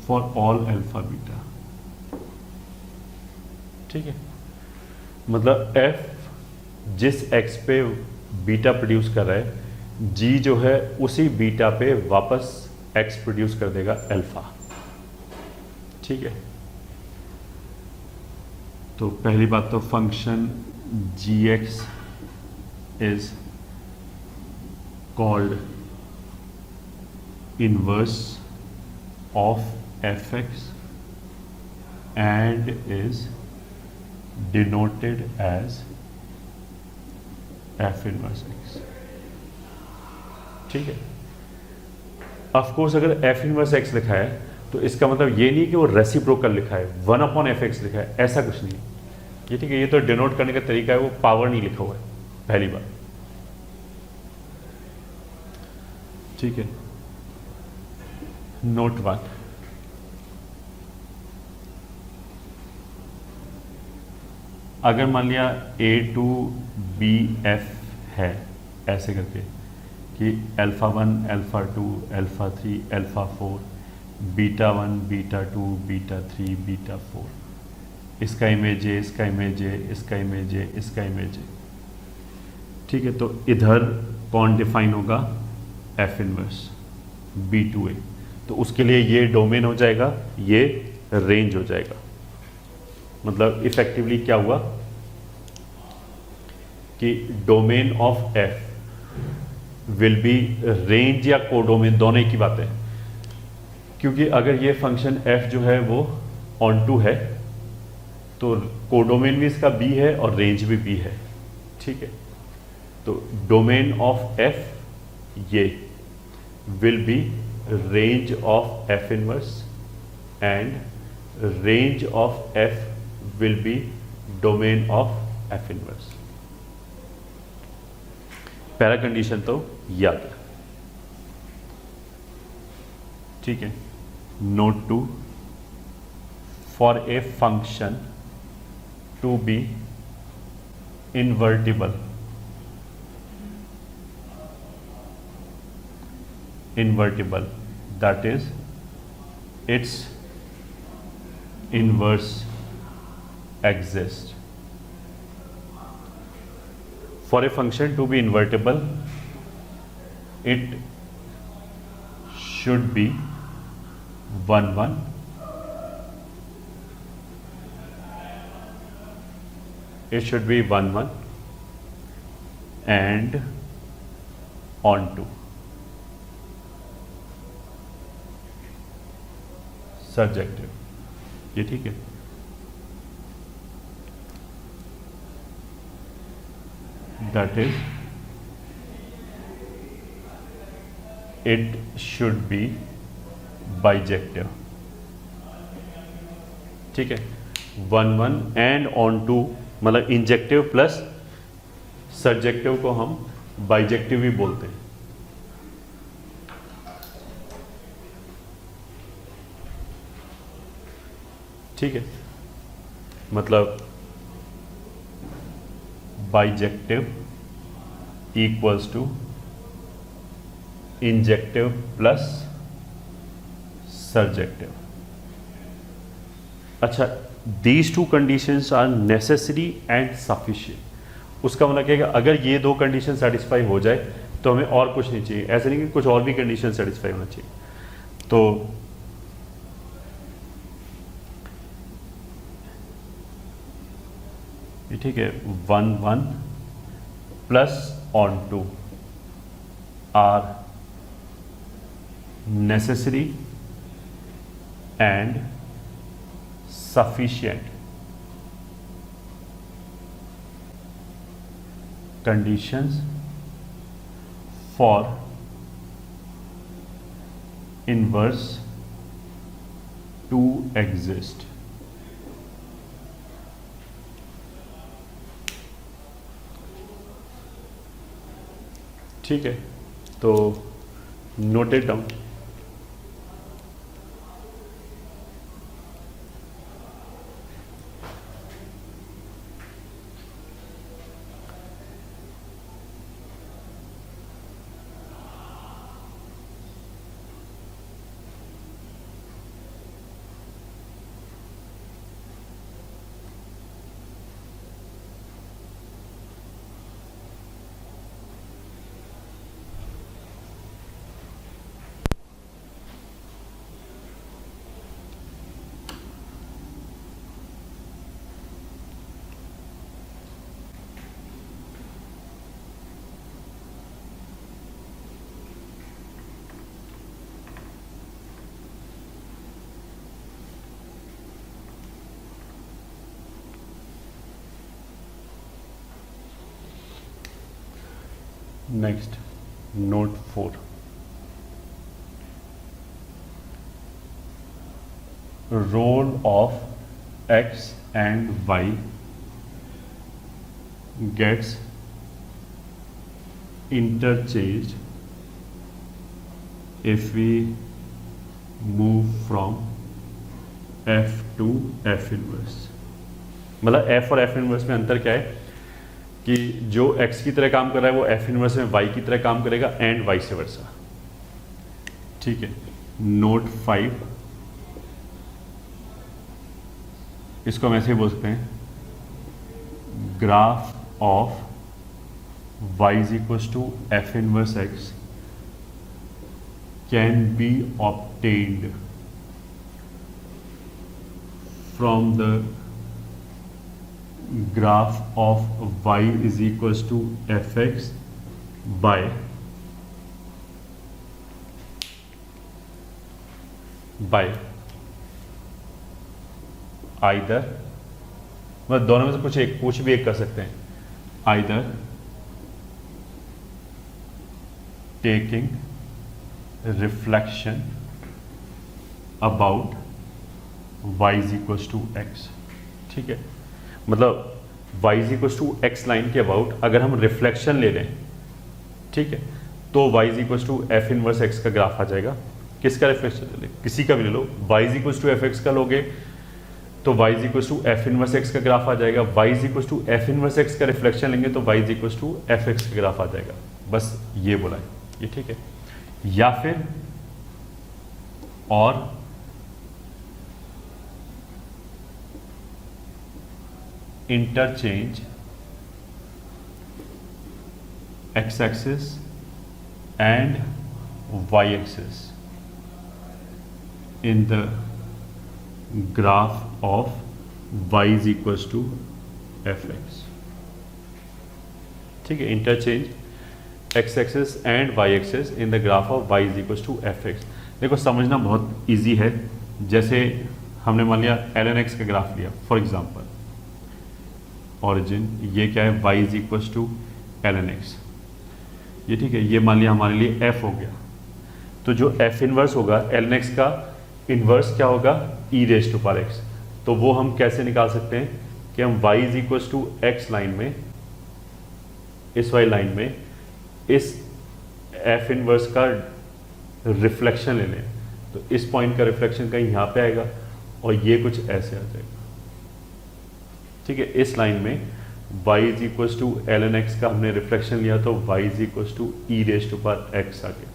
for all alpha beta. ठीक है, मतलब f जिस x पे beta produce कर रहा है, g जो है उसी बीटा पे वापस x प्रोड्यूस कर देगा अल्फा। ठीक है, तो पहली बात तो function gx is called inverse of fx and is denoted as f inverse x। ठीक है, ऑफ कोर्स अगर f इनवर्स x लिखा है तो इसका मतलब ये नहीं कि वो रेसिप्रोकल लिखा है, 1/f(x) लिखा है, ऐसा कुछ नहीं। ये ठीक है, ये तो डिनोट करने का तरीका है, वो पावर नहीं लिखा हुआ है पहली बार। ठीक है, नोट 1, अगर मान लिया a to b f है ऐसे करके कि alpha 1 alpha 2 alpha 3 alpha 4 beta 1 beta 2 beta 3 beta 4, इसका इमेज है, इसका इमेज है, इसका इमेज है, इसका इमेज है। ठीक है, तो इधर कौन डिफाइन होगा? एफ इनवर्स बी टू ए। तो उसके लिए ये डोमेन हो जाएगा, ये रेंज हो जाएगा। मतलब इफेक्टिवली क्या हुआ कि domain of F will be range या कोडोमेन, दोनों की बात है। क्योंकि अगर ये फंक्शन एफ जो है वो ऑन टू है तो कोडोमेन भी इसका बी है और रेंज भी बी है। ठीक है, तो डोमेन ऑफ एफ ये will be range of f inverse and range of f will be domain of f inverse। पहला कंडीशन तो याद है। ठीक है, note 2, for a function to be invertible that is its inverse exist। For a function to be invertible, it should be 1 1, it should be 1 1 and onto surjective। ये ठीक है। That is, it should be bijective। ठीक है, 1 1 and onto मतलब injective plus surjective को हम bijective भी बोलते हैं। ठीक है, मतलब bijective equals to injective plus surjective. अच्छा, these two conditions are necessary and sufficient. उसका मतलब क्या है कि अगर ये दो कंडीशन सेटिस्फाई हो जाए तो हमें और कुछ नहीं चाहिए, ऐसे नहीं कि कुछ और भी कंडीशन सेटिस्फाई होना चाहिए। तो ये ठीक है, 1 1 plus onto are necessary and sufficient conditions for inverse to exist। ठीक है, तो noted down. Next note 4, role of x and y gets interchanged if we move from f to f inverse। मतलब f और f inverse में अंतर क्या है कि जो x की तरह काम कर रहा है वो f इनवर्स में y की तरह काम करेगा एंड वाइस वर्सा। ठीक है, नोट 5, इसको हम ऐसे बोल सकते हैं, graph of y is equal to f inverse x can be obtained from the graph of y is equals to fx by either, मतलब दोनों में से कुछ भी एक कर सकते हैं, either taking reflection about y is equals to x। ठीक है, मतलब y is equal to x line के अबाउट अगर हम रिफ्लेक्शन ले लें, ठीक है, तो y is equal to f inverse x का ग्राफ आ जाएगा। किसका रिफ्लेक्शन ले, किसी का भी ले लो, y is equal to f x का लोगे तो y is equal to f inverse x का ग्राफ आ जाएगा, y is equal to f inverse x का रिफ्लेक्शन लेंगे तो y is equal to f x का ग्राफ आ जाएगा। बस ये बोला है, ये ठीक है। या फिर और interchange x-axis and y-axis in the graph of y is equals to fx। ठीक है, interchange x-axis and y-axis in the graph of y is equals to fx। देखो समझना बहुत इजी है। जैसे हमने मान लिया ln x का ग्राफ लिया फॉर एग्जांपल, ऑरिजिन ये क्या है y is equal to ln x, ये ठीक है, ये मान लिया हमारे लिए f हो गया। तो जो f इनवर्स होगा ln x का इनवर्स क्या होगा e raise to power x। तो वो हम कैसे निकाल सकते हैं कि हम y is equal to x line में, इस y लाइन में इस f इनवर्स का रिफ्लेक्शन ले लें, तो इस पॉइंट का रिफ्लेक्शन कहीं यहाँ पे आएगा और ये कुछ ऐसे आ जाएगा। ठीक है, इस लाइन में y is equal to ln x का हमने रिफ्लेक्शन लिया तो y is equal to e raise to power x आ गया।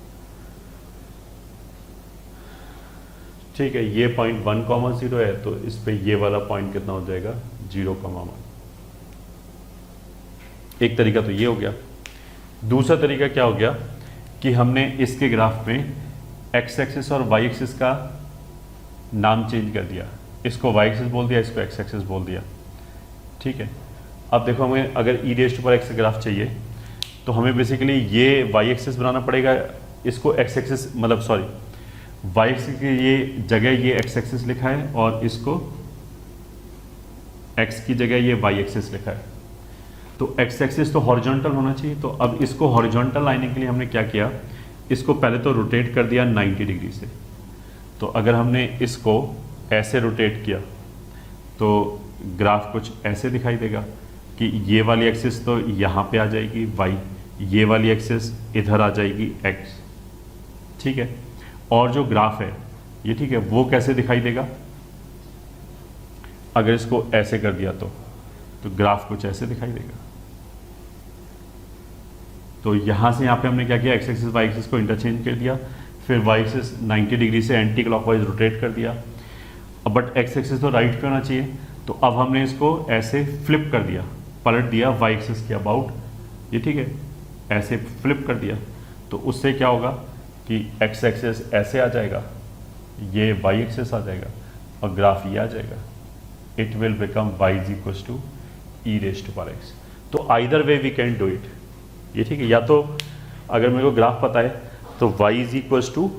ठीक है, ये पॉइंट 1,0 है तो इस पे ये वाला पॉइंट कितना हो जाएगा 0,1। एक तरीका तो ये हो गया। दूसरा तरीका क्या हो गया कि हमने इसके ग्राफ में एक्स एक्सिस और वाई एक्सिस का नाम चेंज कर दिया, इसको वाई एक्सिस बोल दिया, इसको एक्स एक्सिस बोल दिया। ठीक है, अब देखो हमें अगर e raise to power x का ग्राफ चाहिए तो हमें बेसिकली ये वाई एक्सिस बनाना पड़ेगा, इसको एक्स एक्सिस मतलब सॉरी वाई एक्सिस की ये जगह ये एक्स एक्सिस लिखा है और इसको एक्स की जगह ये वाई एक्सिस लिखा है। तो एक्स एक्सिस तो हॉरिजॉन्टल होना चाहिए, तो अब इसको हॉरिजॉन्टल लाने के लिए हमने क्या किया, इसको पहले तो रोटेट कर दिया 90 डिग्री से। तो अगर हमने इसको ऐसे रोटेट किया तो ग्राफ कुछ ऐसे दिखाई देगा कि ये वाली एक्सिस तो यहाँ पे आ जाएगी वाई, ये वाली एक्सिस इधर आ जाएगी एक्स। ठीक है, और जो ग्राफ है ये ठीक है वो कैसे दिखाई देगा, अगर इसको ऐसे कर दिया तो ग्राफ कुछ ऐसे दिखाई देगा। तो यहाँ से यहाँ पे हमने क्या किया, एक्स एक्सिस वाई एक्सिस को इंटरचेंज कर दिया, फिर वाई एक्सिस 90 डिग्री से एंटी क्लॉकवाइज रोटेट कर दिया। अब बट एक्स एक्सिस तो राइट पे होना चाहिए, तो अब हमने इसको ऐसे फ्लिप कर दिया, पलट दिया वाई एक्सिस के अबाउट, ये ठीक है ऐसे फ्लिप कर दिया। तो उससे क्या होगा कि एक्स एक्सिस ऐसे आ जाएगा, ये वाई एक्सिस आ जाएगा और ग्राफ ये आ जाएगा। It will become y is equal to e raise to power x. तो either way we can do it, ये ठीक है, या तो अगर मेरे को ग्राफ पता है तो y is equal to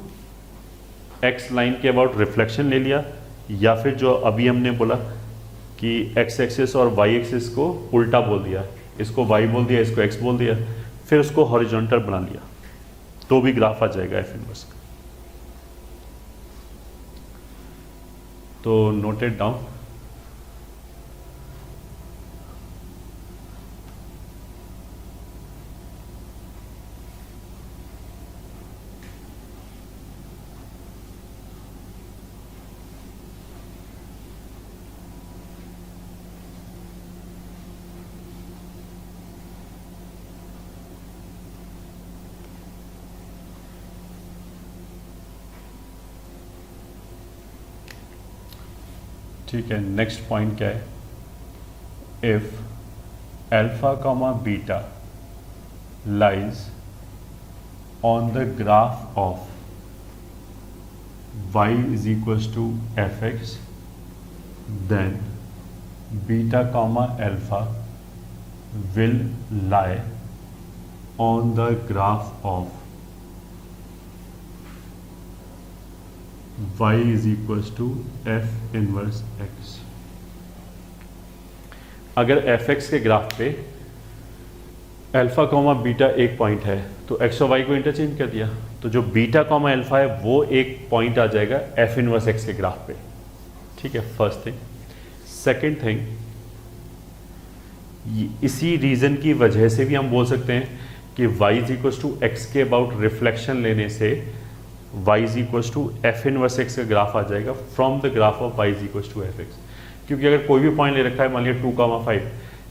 x line के अबाउट रिफ्लेक्शन ले लिया, या फिर जो अभी हमने बोला कि एक्स एक्सिस और वाई एक्सिस को उल्टा बोल दिया, इसको y बोल दिया, इसको x बोल दिया, फिर उसको हॉरिजॉन्टल बना लिया, तो भी ग्राफ आ जाएगा एफ इनवर्स का। तो नोटेड डाउन। ठीक है, नेक्स्ट पॉइंट क्या है, if alpha comma beta lies on the graph of y is equals to f x, then beta comma alpha will lie on the graph of y is equals to f inverse x। अगर f x के graph पे alpha comma beta एक point है तो x और Y को interchange कर दिया, तो जो बीटा कॉमा अल्फा है वो एक पॉइंट आ जाएगा एफ इनवर्स एक्स के ग्राफ पे। ठीक है, फर्स्ट थिंग। सेकेंड थिंग, इसी रीजन की वजह से भी हम बोल सकते हैं कि y is equals to x के अबाउट रिफ्लेक्शन लेने से y is equals to f inverse x का ग्राफ आ जाएगा from the graph of y is equals to f x. क्योंकि अगर कोई भी पॉइंट ले रखा है, मान लिया 2,5,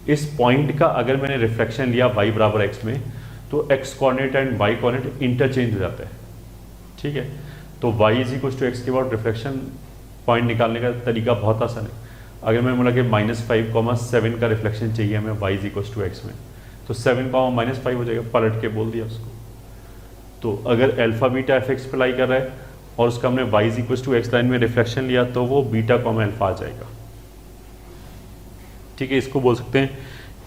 इस पॉइंट का अगर मैंने रिफ्लेक्शन लिया y बराबर x में, तो x coordinate and y coordinate interchange हो जाता है। ठीक है, तो y is equals to x के अबाउट रिफ्लेक्शन पॉइंट निकालने का तरीका बहुत आसान है। अगर मैं बोला कि -5,7 का रिफ्लेक्शन चाहिए हमें y is equals to x में, तो 7,-5 हो जाएगा, पलट के बोल दिया उसको। तो अगर अल्फा बीटा एफ एक्स पे लाई कर रहा है और उसका हमने y is equals to x line में रिफ्लेक्शन लिया, तो वो बीटा कॉमा अल्फा आ जाएगा। ठीक है, इसको बोल सकते हैं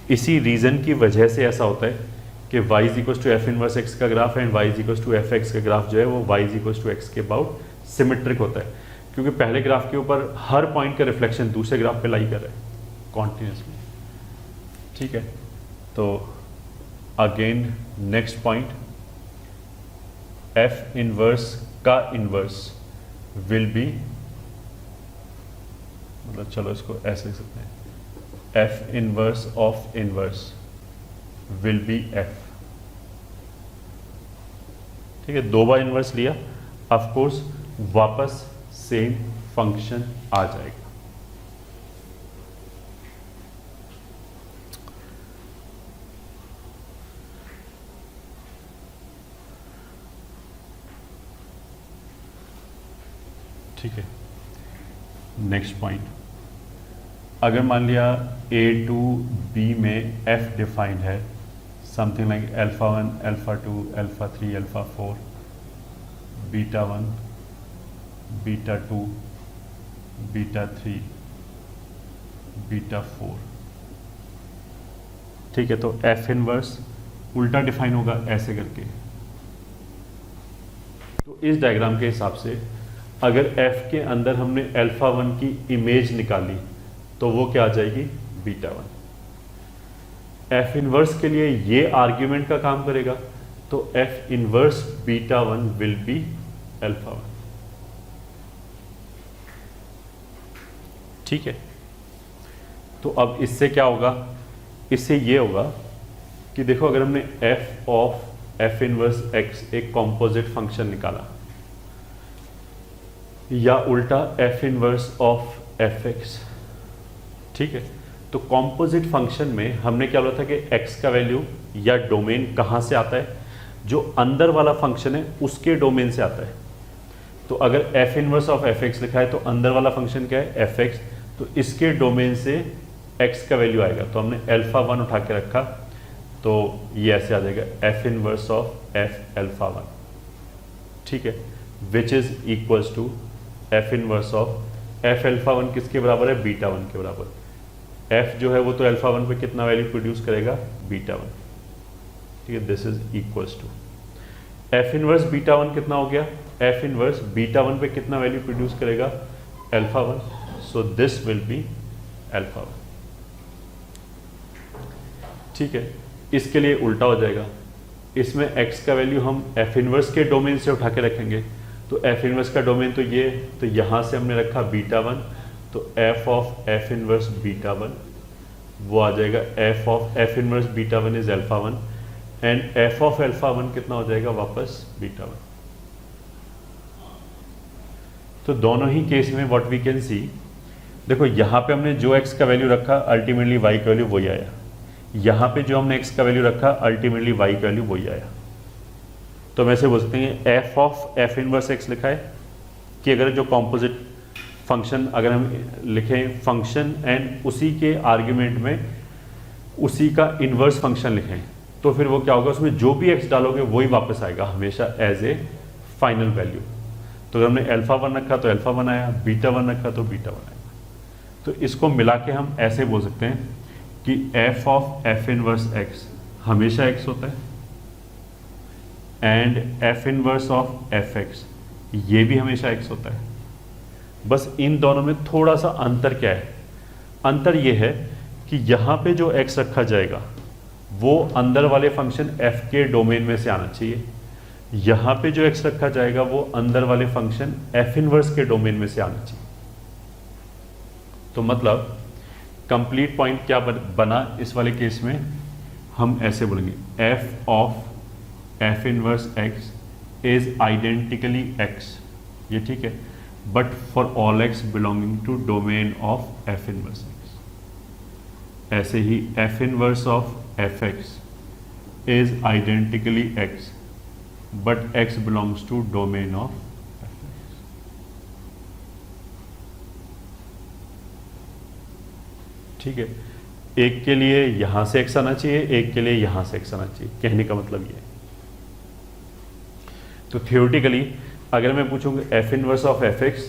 इसी रीजन की वजह से ऐसा होता है कि y is equals to f inverse x का graph and y is equals to f x का ग्राफ जो है वो y is equals to x के अबाउट सिमेट्रिक होता है, क्योंकि पहले ग्राफ के ऊपर हर पॉइंट का रिफ्लेक्शन दूसरे ग्राफ पे लाई कर रहा है कॉन्टिन्यूसली। ठीक है, तो again next point, f inverse का इनवर्स विल बी, मतलब चलो इसको ऐसे लिख सकते हैं, F inverse of inverse will B F. ठीक है, 2 बार इनवर्स लिया, ऑफ कोर्स वापस सेम फंक्शन आ जाएगा। ठीक है, नेक्स्ट पॉइंट, अगर मान लिया A टू B में F डिफाइंड है something like alpha 1, alpha 2, alpha 3, alpha 4, beta 1, beta 2, beta 3, beta 4, ठीक है। तो F इनवर्स उल्टा डिफाइन होगा ऐसे करके। तो इस डायग्राम के हिसाब से अगर F के अंदर हमने अल्फा 1 की इमेज निकाली तो वो क्या आ जाएगी, बीटा 1। F इनवर्स के लिए ये आर्ग्यूमेंट का काम करेगा, तो F inverse beta 1 will be alpha 1, ठीक है। तो अब इससे क्या होगा, इससे ये होगा कि देखो अगर हमने f of f inverse x एक कॉम्पोजिट फंक्शन निकाला, या उल्टा f इनवर्स ऑफ fx, ठीक है। तो कॉम्पोजिट फंक्शन में हमने क्या बोला था कि x का वैल्यू या डोमेन कहाँ से आता है, जो अंदर वाला फंक्शन है उसके डोमेन से आता है। तो अगर f इनवर्स ऑफ fx लिखा है तो अंदर वाला फंक्शन क्या है, fx, तो इसके डोमेन से x का वैल्यू आएगा। तो हमने अल्फा 1 उठा के रखा, तो ये ऐसे आ जाएगा f inverse of f alpha 1, ठीक है, which is equals to f inverse of f alpha 1 किसके बराबर है, बीटा 1 के बराबर। f जो है वो तो अल्फा 1 पे कितना वैल्यू प्रोड्यूस करेगा, बीटा 1, ठीक है। This is equals to f inverse beta 1 कितना हो गया, f इनवर्स बीटा 1 पे कितना वैल्यू प्रोड्यूस करेगा, alpha 1, so this will be alpha 1, ठीक है। इसके लिए उल्टा हो जाएगा, इसमें x का वैल्यू हम f इनवर्स के डोमेन से उठा के रखेंगे। तो f इनवर्स का डोमेन तो ये, तो यहाँ से हमने रखा बीटा 1, तो f of f inverse beta 1 वो आ जाएगा f of f inverse beta 1 is alpha 1, and f of alpha 1 कितना हो जाएगा, वापस बीटा 1। तो दोनों ही केस में व्हाट वी कैन सी, देखो यहाँ पे हमने जो x का वैल्यू रखा अल्टीमेटली y का वैल्यू वही आया, यहाँ पे जो हमने x का वैल्यू रखा अल्टीमेटली y का वैल्यू वही आया। तो हम ऐसे बोल सकते हैं f of f inverse x लिखा है कि अगर जो कॉम्पोजिट फंक्शन अगर हम लिखें फंक्शन एंड उसी के आर्ग्यूमेंट में उसी का इन्वर्स फंक्शन लिखें, तो फिर वो क्या होगा, उसमें जो भी x डालोगे वही वापस आएगा हमेशा एज ए फाइनल वैल्यू। तो अगर हमने अल्फा 1 रखा तो अल्फा 1 आया, बीटा 1 रखा तो बीटा 1 आया। तो इसको मिला के हम ऐसे बोल सकते हैं कि f of f inverse x हमेशा x होता है, and f inverse of fx ये भी हमेशा x होता है। बस इन दोनों में थोड़ा सा अंतर क्या है, अंतर ये है कि यहाँ पे जो x रखा जाएगा वो अंदर वाले फंक्शन f के डोमेन में से आना चाहिए, यहाँ पे जो x रखा जाएगा वो अंदर वाले फंक्शन f इनवर्स के डोमेन में से आना चाहिए। तो मतलब कंप्लीट पॉइंट क्या बना इस वाले केस में, हम ऐसे बोलेंगे f of f inverse x is identically x, ये ठीक है, but for all x belonging to domain of f inverse x। ऐसे ही f inverse of fx is identically x but x belongs to domain of fx, ठीक है। एक के लिए यहां से x आना चाहिए, एक के लिए यहां से x आना चाहिए, कहने का मतलब ये है। तो थियोरेटिकली अगर मैं पूछूंगा f inverse of fx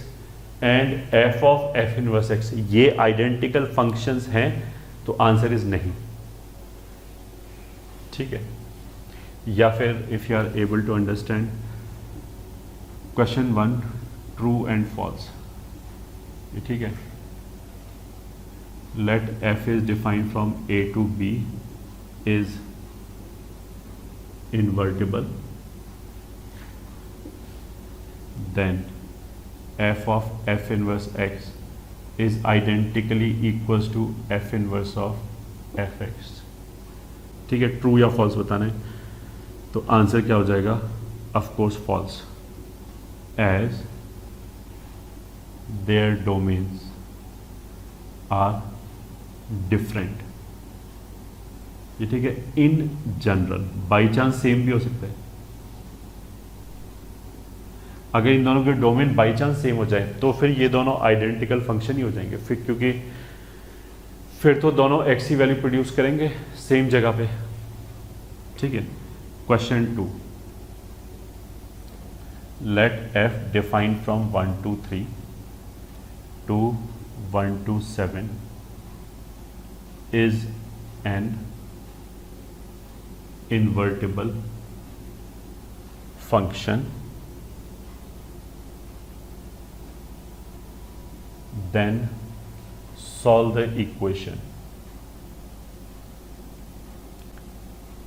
and f of f inverse x ये आइडेंटिकल फंक्शंस हैं, तो आंसर इज नहीं, ठीक है। या फिर if you are able to understand question 1 true and false, ये ठीक है। let f is defined from a to b is invertible, then f of f inverse x is identically equals to f inverse of fx, ठीक है। True या false बताना है, तो answer क्या हो जाएगा, of course false, as their domains are different, ये ठीक है। In general, by chance same भी हो सकता है, अगर इन दोनों के डोमेन बाई चांस सेम हो जाए तो फिर ये दोनों आइडेंटिकल फंक्शन ही हो जाएंगे फिर, क्योंकि फिर तो दोनों x की वैल्यू प्रोड्यूस करेंगे सेम जगह पे, ठीक है। Question 2, let f defined from 1 to 3 to 1 to 7 is an invertible function, then solve the equation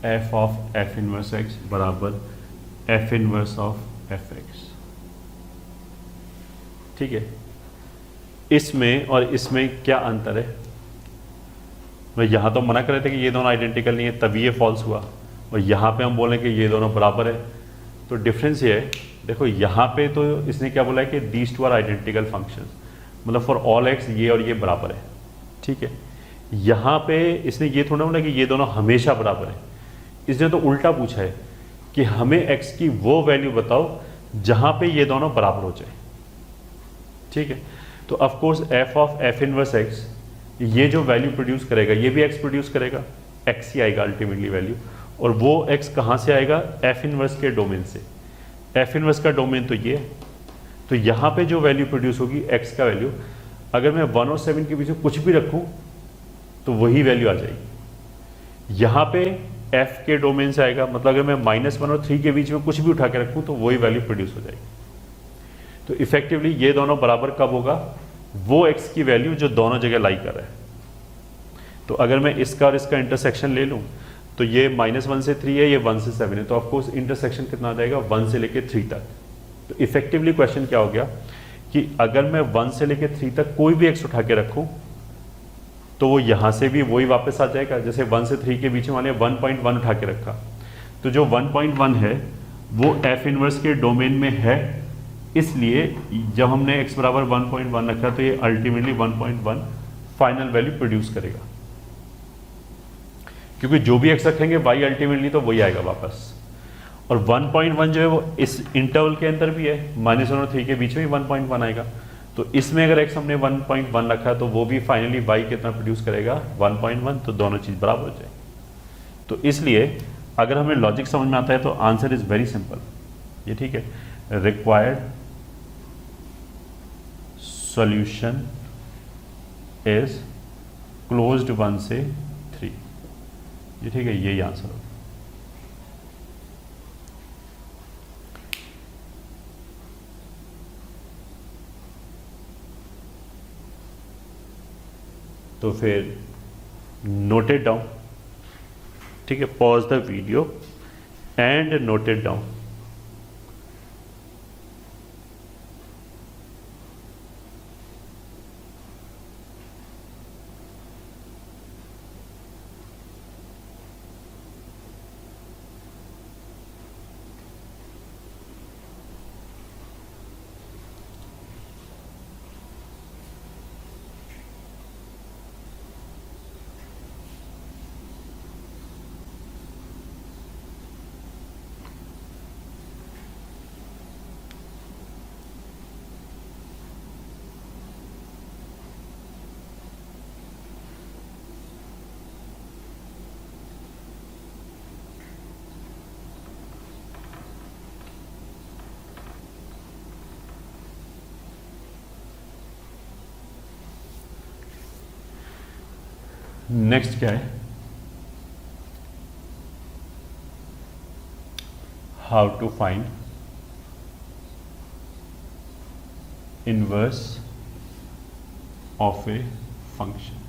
f of f inverse x बराबर f inverse of fx, ठीक है। इसमें और इसमें क्या अंतर है? मैं यहाँ तो मना कर रहे थे कि ये दोनों आइडेंटिकल नहीं है, तभी ये फॉल्स हुआ, और यहाँ पे हम बोलें कि ये दोनों बराबर है। तो डिफरेंस ये है, देखो यहाँ पे तो इसने क्या बोला है कि these two are identical functions, मतलब फॉर ऑल एक्स ये और ये बराबर है, ठीक है। यहाँ पे इसने ये थोड़ा बोला कि ये दोनों हमेशा बराबर है, इसने तो उल्टा पूछा है कि हमें एक्स की वो वैल्यू बताओ जहाँ पे ये दोनों बराबर हो जाए, ठीक है। तो of course F of f inverse x, ये जो वैल्यू प्रोड्यूस करेगा ये भी एक्स प्रोड्यूस करेगा, एक्स ही आएगा अल्टीमेटली वैल्यू, और वो एक्स कहाँ से आएगा? एफ इनवर्स के डोमेन से। एफ इनवर्स का डोमेन तो ये है, तो यहाँ पे जो वैल्यू प्रोड्यूस होगी एक्स का वैल्यू, अगर मैं 1 और 7 के बीच में कुछ भी रखूँ तो वही वैल्यू आ जाएगी। यहाँ पे एफ के डोमेन से आएगा, मतलब अगर मैं -1 और 3 के बीच में कुछ भी उठा के रखूँ तो वही वैल्यू प्रोड्यूस हो जाएगी। तो इफेक्टिवली ये दोनों बराबर कब होगा? वो एक्स की वैल्यू जो दोनों जगह लाई कर रहा है। तो अगर मैं इसका और इसका इंटरसेक्शन ले लूँ तो ये -1 से 3 है, ये 1 से 7 है, तो ऑफकोर्स इंटरसेक्शन कितना आ जाएगा? 1 से लेके 3 तक। तो इफेक्टिवली क्वेश्चन क्या हो गया कि अगर मैं 1 से लेके 3 तक कोई भी एक्स उठा के रखूँ तो वो यहाँ से भी वही वापस आ जाएगा। जैसे 1 से 3 के बीच में मैंने 1.1 उठा के रखा, तो जो 1.1 है वो एफ इनवर्स के डोमेन में है, इसलिए जब हमने x बराबर 1.1 रखा तो ये अल्टीमेटली 1.1 फाइनल वैल्यू प्रोड्यूस करेगा, क्योंकि जो भी x रखेंगे y अल्टीमेटली तो वही आएगा वापस। और 1.1 जो है वो इस इंटरवल के अंदर भी है, -1 और 3 के बीच में ही 1.1 आएगा। तो इसमें अगर x हमने 1.1 रखा तो वो भी फाइनली y कितना प्रोड्यूस करेगा? 1.1, तो दोनों चीज़ बराबर हो जाएगी। तो इसलिए अगर हमें लॉजिक समझ में आता है तो आंसर इज़ वेरी सिंपल, ये ठीक है। रिक्वायर्ड सॉल्यूशन इज क्लोज्ड 1 से 3, ये ठीक है, यही आंसर होगा। तो फिर नोट इट डाउन, ठीक है, pause the video and note it down. Next क्या है? How to find inverse of a function,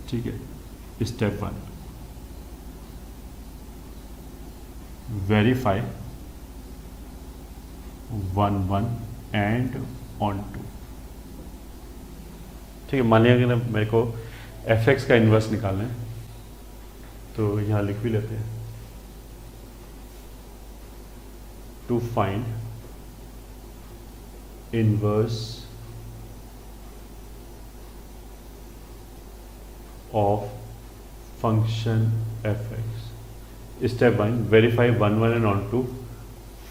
ठीक है। स्टेप 1, वेरीफाई 1 1 एंड ऑन 2, ठीक है। मान लिया कि मेरे को fx का इन्वर्स निकालना है, तो यहाँ लिख भी लेते हैं। To find inverse of function fx, step 1, verify 1 1 and on 2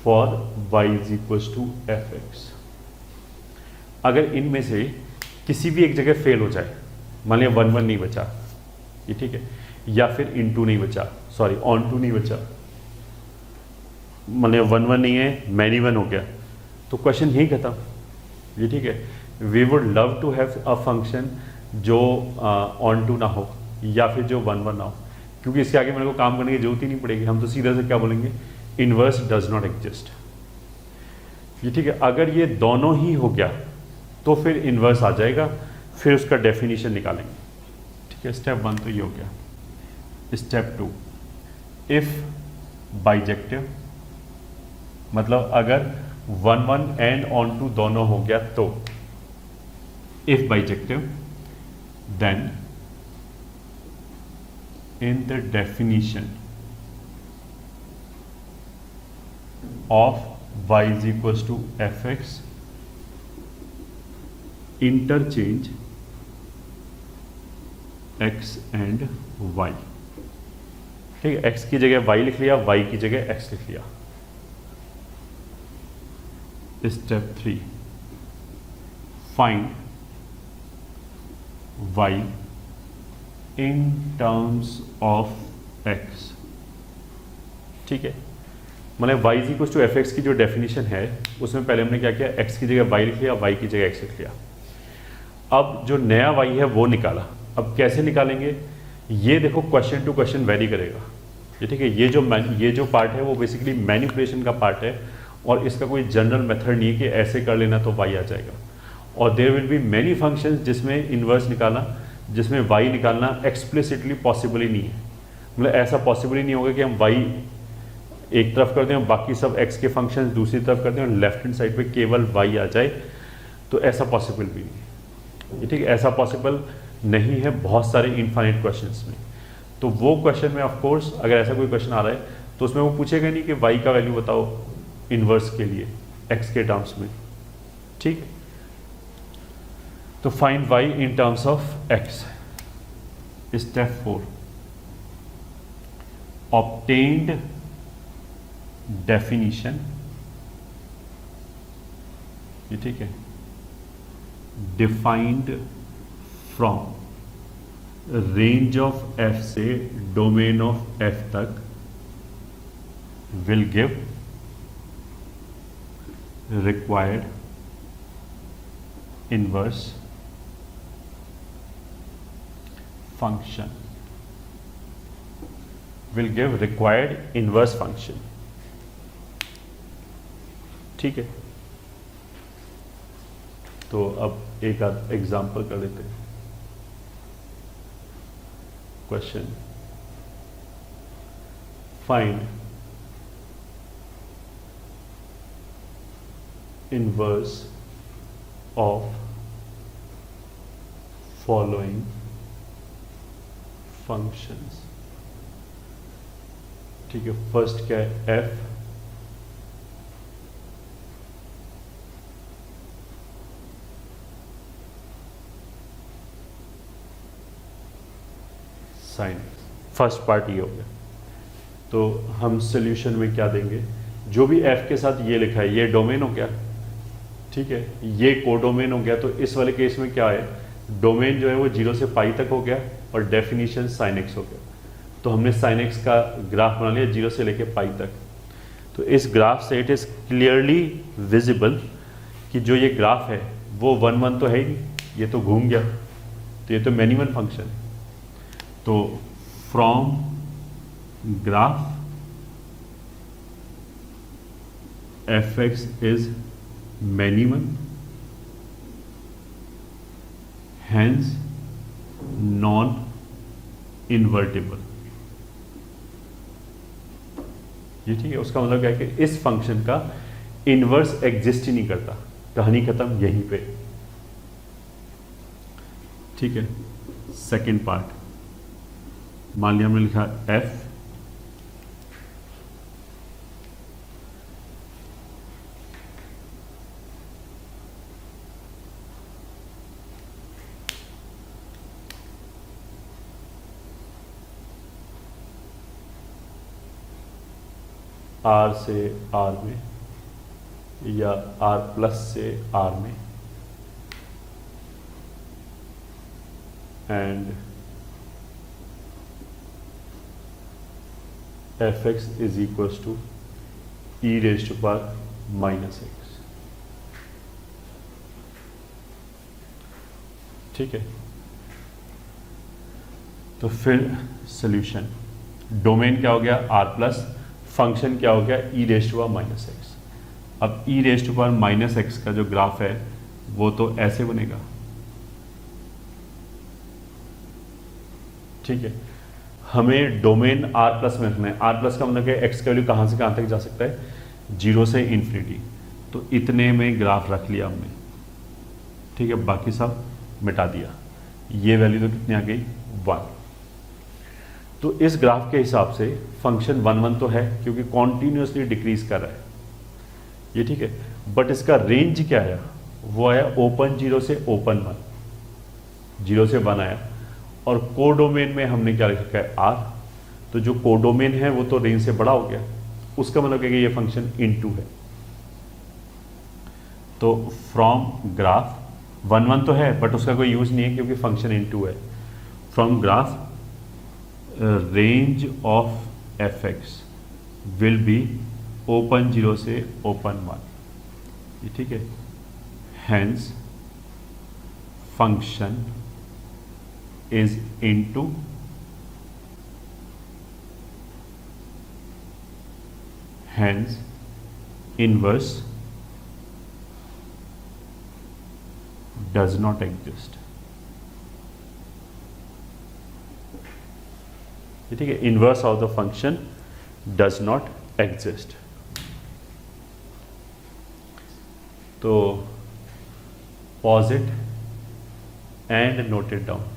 for y is equal to fx। अगर इनमें से किसी भी एक जगह फेल हो जाए, मान लिया 1 1 नहीं बचा, ये ठीक है, या फिर इनटू नहीं बचा, सॉरी ऑन टू नहीं बचा, मान लिया 1 1 नहीं है, मैनी 1 हो गया, तो क्वेश्चन यही खत्म, ये ठीक है। We would love to have a function जो ऑन टू ना हो या फिर जो 1 1 ना हो, क्योंकि इसके आगे मेरे को काम करने की जरूरत ही नहीं पड़ेगी, हम तो सीधा से क्या बोलेंगे, इनवर्स डज नॉट एग्जिस्ट, ये ठीक है। अगर ये दोनों ही हो गया तो फिर इनवर्स आ जाएगा, फिर उसका डेफिनेशन निकालेंगे, ठीक है। स्टेप 1 तो ये हो गया। स्टेप 2, इफ बाइजेक्टिव, मतलब अगर 1 1 एंड ऑन टू दोनों हो गया तो, if bijective then in the definition of y is equals to fx, interchange x and y, ठीक है। x की जगह y लिख लिया, y की जगह x लिख लिया। Step 3, find y in terms of x, ठीक है। मतलब y is equal to f x की जो डेफिनेशन है उसमें पहले हमने क्या किया, x की जगह y लिख लिया, y की जगह x लिख लिया। अब जो नया y है वो निकाला। अब कैसे निकालेंगे, ये देखो क्वेश्चन टू क्वेश्चन वेरी करेगा, ये ठीक है। ये जो पार्ट है वो बेसिकली मैनिपुलेशन का पार्ट है, और इसका कोई जनरल मेथड नहीं है कि ऐसे कर लेना तो y आ जाएगा। और there will be many functions जिसमें इन्वर्स निकालना, जिसमें y निकालना एक्सप्लिसिटली पॉसिबल ही नहीं है, मतलब ऐसा पॉसिबल ही नहीं होगा कि हम y एक तरफ कर दें और बाकी सब x के फंक्शंस दूसरी तरफ कर दें और लेफ्ट हैंड साइड पे केवल y आ जाए, तो ऐसा पॉसिबल भी नहीं है, ठीक है। ऐसा पॉसिबल नहीं है बहुत सारे इनफाइनाइट क्वेश्चंस में। तो वो क्वेश्चन में ऑफ कोर्स अगर ऐसा कोई क्वेश्चन आ रहा है तो उसमें वो पूछेगा नहीं कि y का वैल्यू बताओ इन्वर्स के लिए x के टर्म्स में, ठीक है। तो find y in terms of x। Step 4, obtained definition, ये ठीक है, defined from range of f से डोमेन ऑफ f तक will give required inverse function, will give required inverse function, ठीक है। तो अब एक आध एग्जाम्पल कर लेते हैं। Question, find inverse of following functions, ठीक है। फर्स्ट क्या है, f साइन, फर्स्ट पार्ट ये हो गया। तो हम सॉल्यूशन में क्या देंगे, जो भी f के साथ ये लिखा है ये डोमेन हो गया, ठीक है, ये कोडोमेन हो गया। तो इस वाले केस में क्या है, डोमेन जो है वो 0 से पाई तक हो गया और डेफिनेशन साइन एक्स हो गया। तो हमने साइन एक्स का ग्राफ बना लिया 0 से लेके पाई तक। तो इस ग्राफ से इट इज़ क्लियरली विजिबल कि जो ये ग्राफ है वो 1 1 तो है ही नहीं, ये तो घूम गया, तो ये तो मैनी वन फंक्शन है। तो from graph f x is many one, hence non invertible, ये ठीक है। उसका मतलब क्या है कि इस फंक्शन का इनवर्स एग्जिस्ट ही नहीं करता, कहानी खत्म यहीं पे, ठीक है। सेकंड पार्ट, मान लिया हमने लिखा f R से R में या R+ से R में and f x is equals to e raise to power minus x. ठीक है, तो फिर सॉल्यूशन, डोमेन क्या हो गया आर प्लस, फंक्शन क्या हो गया e raise to power minus x. अब e raise to power minus x का जो ग्राफ है वो तो ऐसे बनेगा। ठीक है, हमें डोमेन आर प्लस में रखना है। आर प्लस का मतलब एक्स का वैल्यू कहाँ से कहाँ तक जा सकता है, 0 से इन्फिनिटी। तो इतने में ग्राफ रख लिया हमने। ठीक है, बाकी सब मिटा दिया। ये वैल्यू तो कितनी आ गई, 1। तो इस ग्राफ के हिसाब से फंक्शन 1 1 तो है क्योंकि कॉन्टिन्यूसली डिक्रीज कर रहा है ये। ठीक है, बट इसका रेंज क्या आया, वो आया ओपन 0 से ओपन 1, 0 से 1 आया। और कोडोमेन में हमने क्या लिखा है, आर। तो जो कोडोमेन है वो तो रेंज से बड़ा हो गया, उसका मतलब क्या कि ये फंक्शन इनटू है। तो फ्रॉम ग्राफ 1 1 तो है बट उसका कोई यूज नहीं है क्योंकि फंक्शन इनटू है। From graph range of f x will be open 0 से ओपन 1। ठीक है, hence function is into hence inverse does not exist. ठीक है, inverse of the function does not exist. तो pause it and note it down.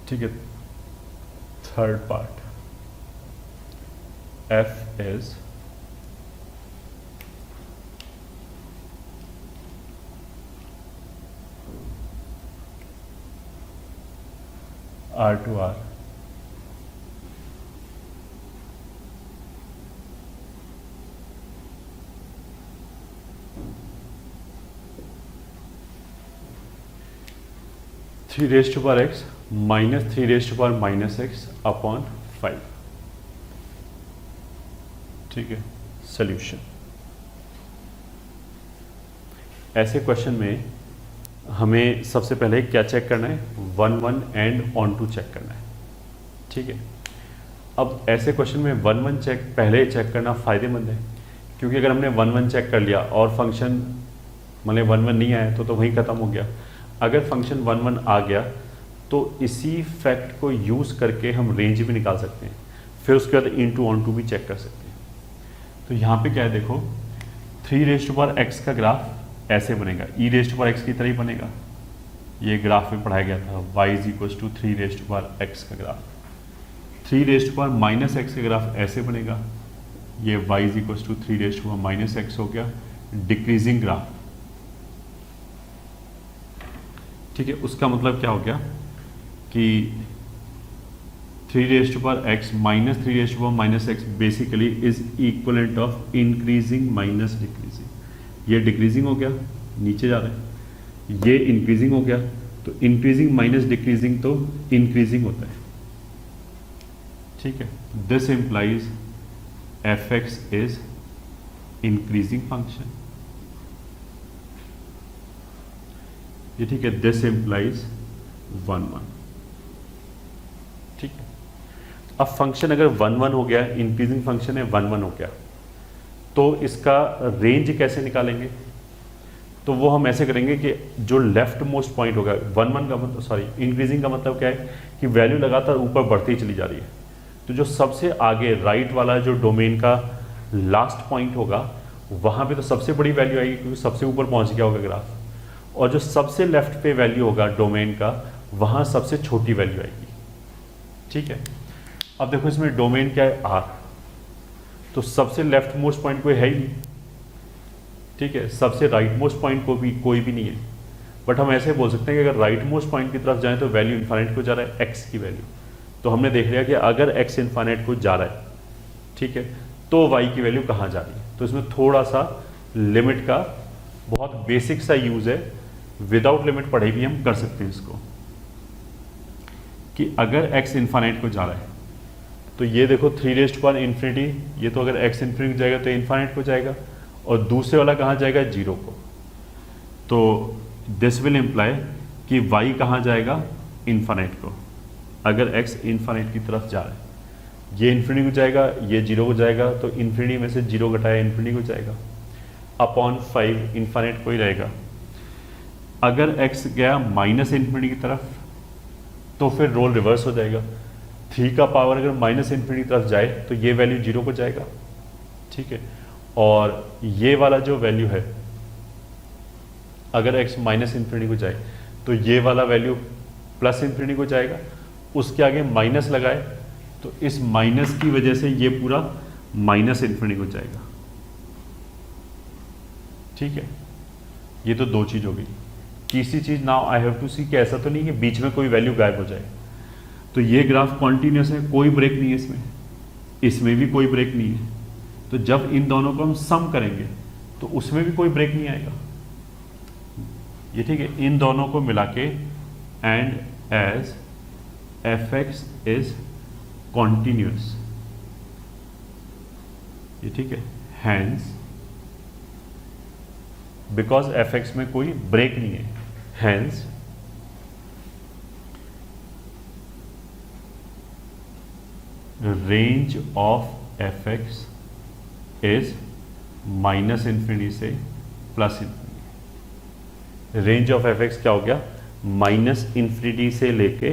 ठीक है, third part, f is R to R three raise to power x minus 3 raise to power minus x upon 5। ठीक है, solution. ऐसे question में हमें सबसे पहले क्या चेक करना है, 1 1 एंड ऑन टू चेक करना है। ठीक है, अब ऐसे क्वेश्चन में 1 1 चेक पहले चेक करना फ़ायदेमंद है क्योंकि अगर हमने 1 1 चेक कर लिया और फंक्शन मतलब 1 1 नहीं आया तो वहीं ख़त्म हो गया। अगर फंक्शन 1 1 आ गया तो इसी फैक्ट को यूज़ करके हम रेंज भी निकाल सकते हैं, फिर उसके बाद इनटू ऑन टू भी चेक कर सकते हैं। तो यहाँ पे क्या है, देखो 3 रेज टू पावर एक्स का ग्राफ ऐसे बनेगा, ई रेज टू पावर एक्स की तरह ही बनेगा। ये ग्राफ में पढ़ाया गया था, y is equal to 3 raise to power x का graph. 3 raise to power minus x का ग्राफ ऐसे बनेगा, ये y is equal to 3 raise to power minus x हो गया, डिक्रीजिंग ग्राफ। ठीक है, उसका मतलब क्या हो गया कि 3 raise to power x minus 3 raise to power minus x basically is equivalent of increasing minus decreasing. ये डिक्रीजिंग हो गया, नीचे जा रहे हैं, ये इंक्रीजिंग हो गया, तो इंक्रीजिंग माइनस डिक्रीजिंग तो इंक्रीजिंग होता है। ठीक है, this implies F x is increasing function. ये ठीक है, दिस इंप्लाइज 1 1। ठीक है, अब फंक्शन अगर 1 1 हो गया, इंक्रीजिंग फंक्शन है 1 1 हो गया, तो इसका रेंज कैसे निकालेंगे? तो वो हम ऐसे करेंगे कि जो लेफ्ट मोस्ट पॉइंट होगा 1 1 का मतलब सॉरी इंक्रीजिंग का मतलब क्या है कि वैल्यू लगातार ऊपर बढ़ती चली जा रही है। तो जो सबसे आगे राइट वाला जो डोमेन का लास्ट पॉइंट होगा वहाँ पे तो सबसे बड़ी वैल्यू आएगी क्योंकि सबसे ऊपर पहुँच गया होगा ग्राफ, और जो सबसे लेफ्ट पे वैल्यू होगा डोमेन का वहाँ सबसे छोटी वैल्यू आएगी। ठीक है, अब देखो इसमें डोमेन क्या है R, तो सबसे लेफ्ट मोस्ट पॉइंट कोई है ही नहीं। ठीक है, सबसे राइट मोस्ट पॉइंट को भी कोई भी नहीं है, बट हम ऐसे बोल सकते हैं कि अगर राइट मोस्ट पॉइंट की तरफ जाएं तो वैल्यू इन्फाइनाइट को जा रहा है x की वैल्यू। तो हमने देख लिया कि अगर x इन्फाइनाइट को जा रहा है, ठीक है, तो y की वैल्यू कहाँ जा रही है। तो इसमें थोड़ा सा लिमिट का बहुत बेसिक सा यूज है, विदाउट लिमिट पढ़े भी हम कर सकते हैं इसको, कि अगर x इन्फाइनाइट को जा रहा है तो ये देखो 3⁻∞, ये तो अगर x इन्फिनिटी को जाएगा तो इन्फाइनाइट को जाएगा, और दूसरे वाला कहाँ जाएगा 0 को। तो दिस विल इम्प्लाई कि y कहाँ जाएगा इन्फाइनाइट को, अगर x इन्फाइनाइट की तरफ जा रहा है। ये इन्फिनिटी को जाएगा, ये 0 को जाएगा, तो इन्फिनिटी में से 0 घटाया इन्फिनिटी को जाएगा, अपॉन 5 इन्फाइनाइट को ही रहेगा। अगर x गया माइनस इन्फिनिटी की तरफ तो फिर रोल रिवर्स हो जाएगा, 3 का पावर अगर माइनस इन्फिनिटी की तरफ जाए तो ये वैल्यू 0 को जाएगा। ठीक है, और ये वाला जो वैल्यू है अगर x माइनस इन्फिनिटी को जाए तो ये वाला वैल्यू प्लस इन्फिनिटी को जाएगा, उसके आगे माइनस लगाए तो इस माइनस की वजह से ये पूरा माइनस इन्फिनिटी को जाएगा। ठीक है, ये तो दो चीज हो गई। तीसरी चीज नाउ आई हैव टू सी कि ऐसा तो नहीं कि बीच में कोई वैल्यू गायब हो जाए। तो ये ग्राफ कॉन्टिन्यूस है, कोई ब्रेक नहीं है इसमें, इसमें भी कोई ब्रेक नहीं है। तो जब इन दोनों को हम सम करेंगे तो उसमें भी कोई ब्रेक नहीं आएगा। ये ठीक है, इन दोनों को मिला के and as fx is continuous, ये ठीक है, हैंस बिकॉज fx में कोई ब्रेक नहीं है, hence range of fx is minus infinity से plus infinity. Range of fx क्या हो गया, माइनस इन्फिनिटी से लेके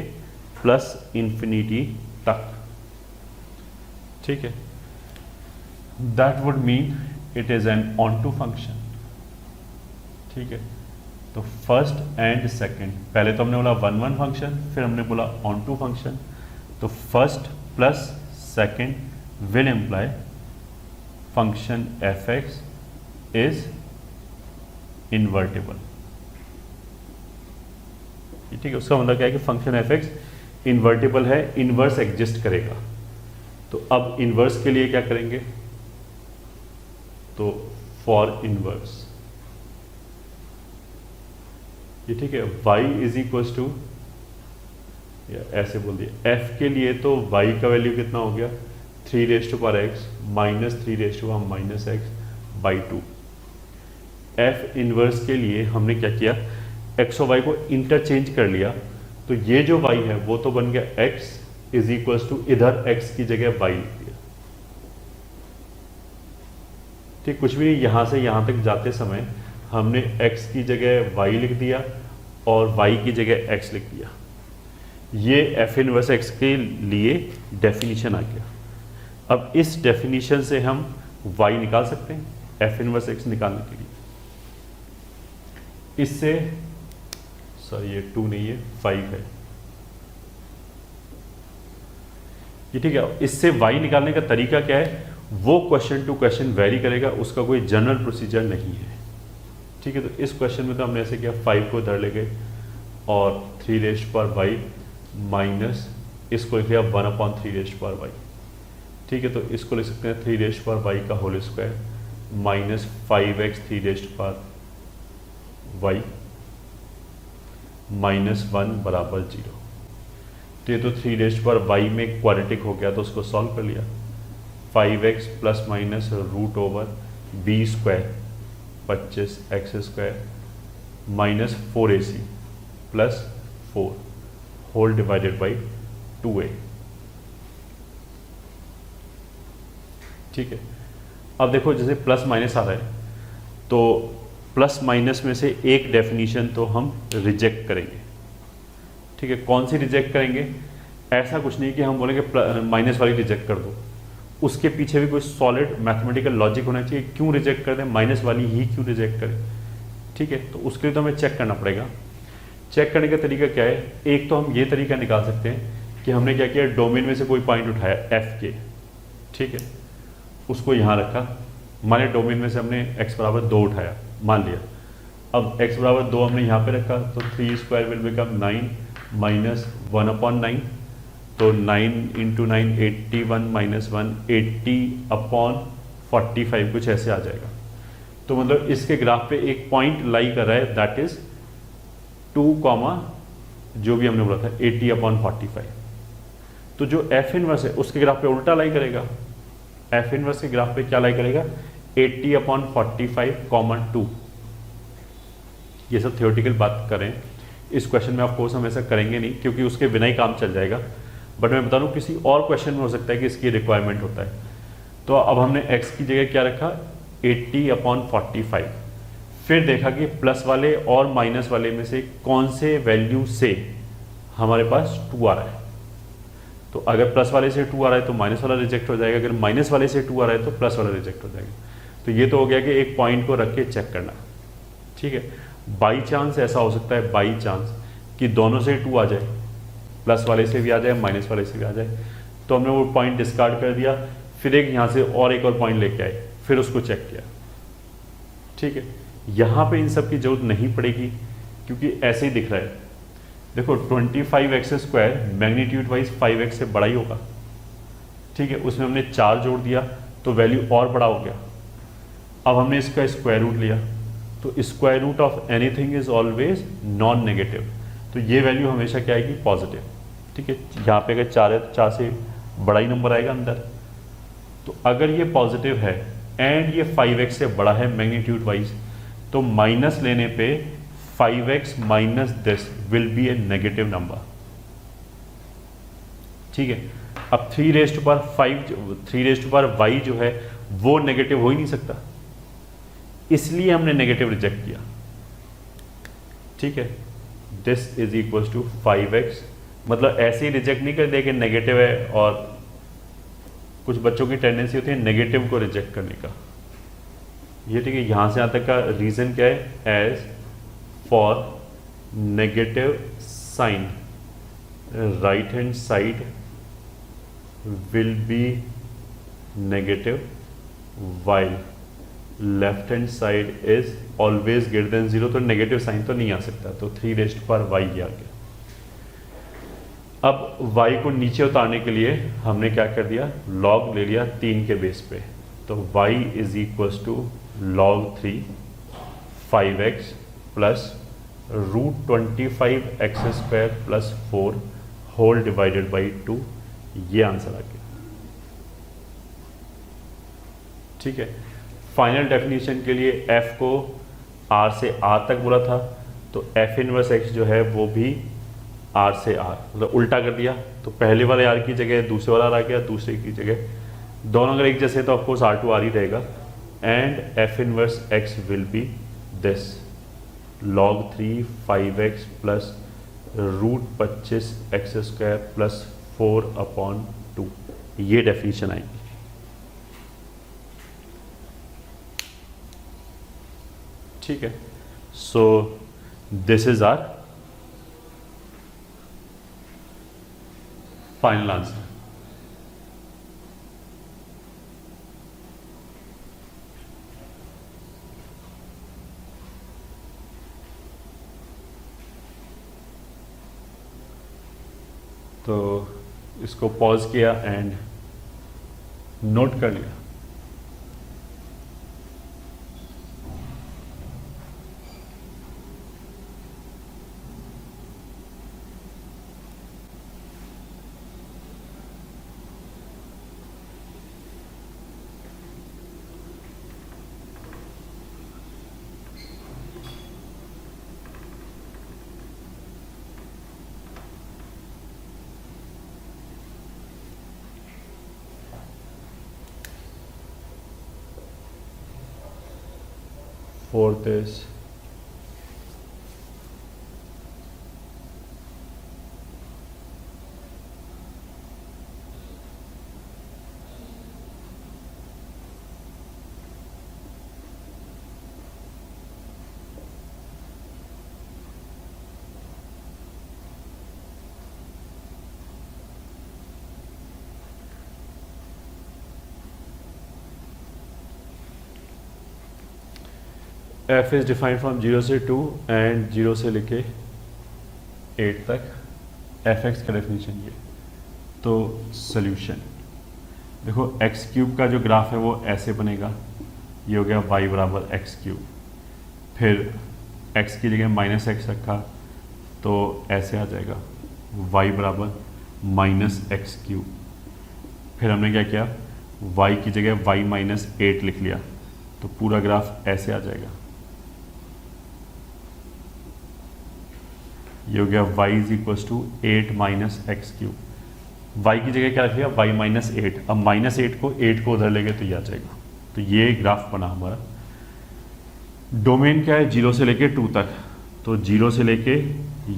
प्लस इन्फिनिटी तक। ठीक है, that would mean it is an onto function. ठीक है, तो फर्स्ट एंड सेकंड, पहले तो हमने बोला 1 1 फंक्शन, फिर हमने बोला ऑनटू फंक्शन। तो first plus second will imply function fx is invertible. ठीक है, उसका मतलब क्या है कि फंक्शन fx इन्वर्टिबल है, इनवर्स एग्जिस्ट करेगा। तो अब इनवर्स के लिए क्या करेंगे, तो फॉर इनवर्स, ये ठीक है, y इज इक्वल टू, ऐसे बोल दिया, f के लिए तो y का वैल्यू कितना हो गया 3⁻x minus 3⁻x by 2। f inverse के लिए हमने क्या किया, x और y को इंटरचेंज कर लिया, तो ये जो y है वो तो बन गया x इज इक्वल टू, इधर x की जगह y लिख दिया। ठीक, कुछ भी नहीं, यहां से यहां तक जाते समय हमने x की जगह y लिख दिया और y की जगह x लिख दिया। ये f इनवर्स x के लिए डेफिनेशन आ गया। अब इस डेफिनेशन से हम y निकाल सकते हैं, f इनवर्स x निकालने के लिए। इससे सॉरी ये 2 नहीं है 5 है, ये ठीक है। इससे y निकालने का तरीका क्या है, वो क्वेश्चन टू क्वेश्चन वेरी करेगा, उसका कोई जनरल प्रोसीजर नहीं है। ठीक है, तो इस क्वेश्चन में तो हमने ऐसे किया, 5 को इधर ले गए और 3⁻y माइनस इसको लिख लिया 1/3⁻y। ठीक है, तो इसको लिख सकते हैं 3⁻y का whole square minus 5x 3⁻y minus 1 बराबर 0। तो ये तो 3⁻y में क्वाड्रेटिक हो गया, तो उसको सॉल्व कर लिया। 5x plus minus root over b square 25x² minus 4ac plus 4 whole divided by 2a। ठीक है, अब देखो जैसे प्लस माइनस आ रहा है तो प्लस माइनस में से एक डेफिनीशन तो हम रिजेक्ट करेंगे। ठीक है, कौन सी रिजेक्ट करेंगे? ऐसा कुछ नहीं कि हम बोलेंगे माइनस वाली रिजेक्ट कर दो, उसके पीछे भी कोई सॉलिड मैथमेटिकल लॉजिक होना चाहिए। क्यों रिजेक्ट कर दें, माइनस वाली ही क्यों रिजेक्ट करें? ठीक है, तो उसके लिए तो हमें चेक करना पड़ेगा। चेक करने का तरीका क्या है? एक तो हम ये तरीका निकाल सकते हैं कि हमने क्या किया, डोमेन में से कोई पॉइंट उठाया एफ के, ठीक है, उसको यहाँ रखा, माने डोमेन में से हमने x बराबर 2 उठाया, मान लिया। अब x बराबर 2 हमने यहाँ पे रखा, तो 3 स्क्वायर विल बिकम 9 माइनस 1/9, तो 9 इंटू 9 81 माइनस 1 80/45 कुछ ऐसे आ जाएगा। तो मतलब इसके ग्राफ पे एक पॉइंट लाई कर रहा है, दैट इज 2, जो भी हमने बोला था 80/45। तो जो एफ इनवर्स है उसके ग्राफ पे उल्टा लाई करेगा। एफ इनवर्स के ग्राफ पे क्या लाई करेगा, 80/45, 2। ये सब थियोरेटिकल बात करें, इस क्वेश्चन में ऑफ कोर्स हम ऐसा करेंगे नहीं क्योंकि उसके बिना ही काम चल जाएगा, बट मैं बता दूं किसी और क्वेश्चन में हो सकता है कि इसकी रिक्वायरमेंट होता है। तो अब हमने x की जगह क्या रखा, 80/45। फिर देखा कि प्लस वाले और माइनस वाले में से कौन से वैल्यू से हमारे पास 2 आ रहा है। तो अगर प्लस वाले से 2 आ रहा है तो माइनस वाला रिजेक्ट हो जाएगा, अगर माइनस वाले से 2 आ रहा है तो प्लस वाला रिजेक्ट हो जाएगा। तो ये तो हो गया कि एक पॉइंट को रख के चेक करना। ठीक है, बाई चांस ऐसा हो सकता है, बाई चांस कि दोनों से 2 आ जाए, प्लस वाले से भी आ जाए, माइनस वाले से भी आ जाए, तो हमने वो पॉइंट डिस्कार्ड कर दिया, फिर एक यहाँ से और एक और पॉइंट लेके आए, फिर उसको चेक किया। ठीक है, यहाँ पे इन सब की जरूरत नहीं पड़ेगी क्योंकि ऐसे ही दिख रहा है। देखो 25x² मैग्नीट्यूड वाइज 5x से बड़ा ही होगा। ठीक है, उसमें हमने 4 जोड़ दिया तो वैल्यू और बड़ा हो गया। अब हमने इसका स्क्वायर रूट लिया, तो square root of anything is always non negative, तो ये वैल्यू हमेशा क्या आएगी, पॉजिटिव। ठीक है, यहाँ पे अगर 4 है तो 4 से बड़ा ही नंबर आएगा अंदर। तो अगर ये पॉजिटिव है एंड ये 5x से बड़ा है मैग्नीट्यूड वाइज, तो माइनस लेने पे 5x minus this will be A negative number. ठीक है, अब 3⁵y जो है वो नेगेटिव हो ही नहीं सकता, इसलिए हमने नेगेटिव रिजेक्ट किया। ठीक है, this is equal to 5x, मतलब ऐसे ही रिजेक्ट नहीं कर दिया कि नेगेटिव है, और कुछ बच्चों की टेंडेंसी होती है नेगेटिव को रिजेक्ट करने का। ये ठीक है, यहां से यहां तक का रीजन क्या है, as for negative sign right hand side will be negative while left hand side is always greater than 0, तो नेगेटिव साइन तो नहीं आ सकता, तो 3⁵y ये आ गया। अब y को नीचे उतारने के लिए हमने क्या कर दिया, log ले लिया 3 के बेस पे, तो y is equal to log 3 5x plus √25x² plus 4 whole divided by 2, ये आंसर आ गया। ठीक है, फाइनल डेफिनेशन के लिए f को r से r तक बोला था, तो f इनवर्स x जो है वो भी r से r, मतलब उल्टा कर दिया, तो पहले वाले r की जगह दूसरे वाला आ गया, दूसरे की जगह दोनों अगर एक जैसे तो ऑफकोर्स r टू r ही रहेगा, and f inverse x will be this log 3 5x plus √25x² plus 4/2, ये डेफिनेशन आएगी। ठीक है, so this is our final answer. तो इसको पॉज किया एंड नोट कर लिया। fourth is f is defined from 0 से 2 एंड 0 से लेके 8 तक fx का डेफिनेशन ये। तो सॉल्यूशन देखो, एक्स क्यूब का जो ग्राफ है वो ऐसे बनेगा, ये हो गया y बराबर एक्स क्यूब, फिर x की जगह माइनस एक्स रखा तो ऐसे आ जाएगा y बराबर माइनस एक्स क्यूब, फिर हमने क्या किया y की जगह y माइनस 8 लिख लिया तो पूरा ग्राफ ऐसे आ जाएगा, ये हो गया y is equal to 8 minus x cube, y की जगह क्या रख लिया y माइनस 8, अब माइनस 8 को उधर लेंगे तो ये आ जाएगा। तो ये ग्राफ बना हमारा। डोमेन क्या है 0 से लेके 2 तक, तो 0 से लेके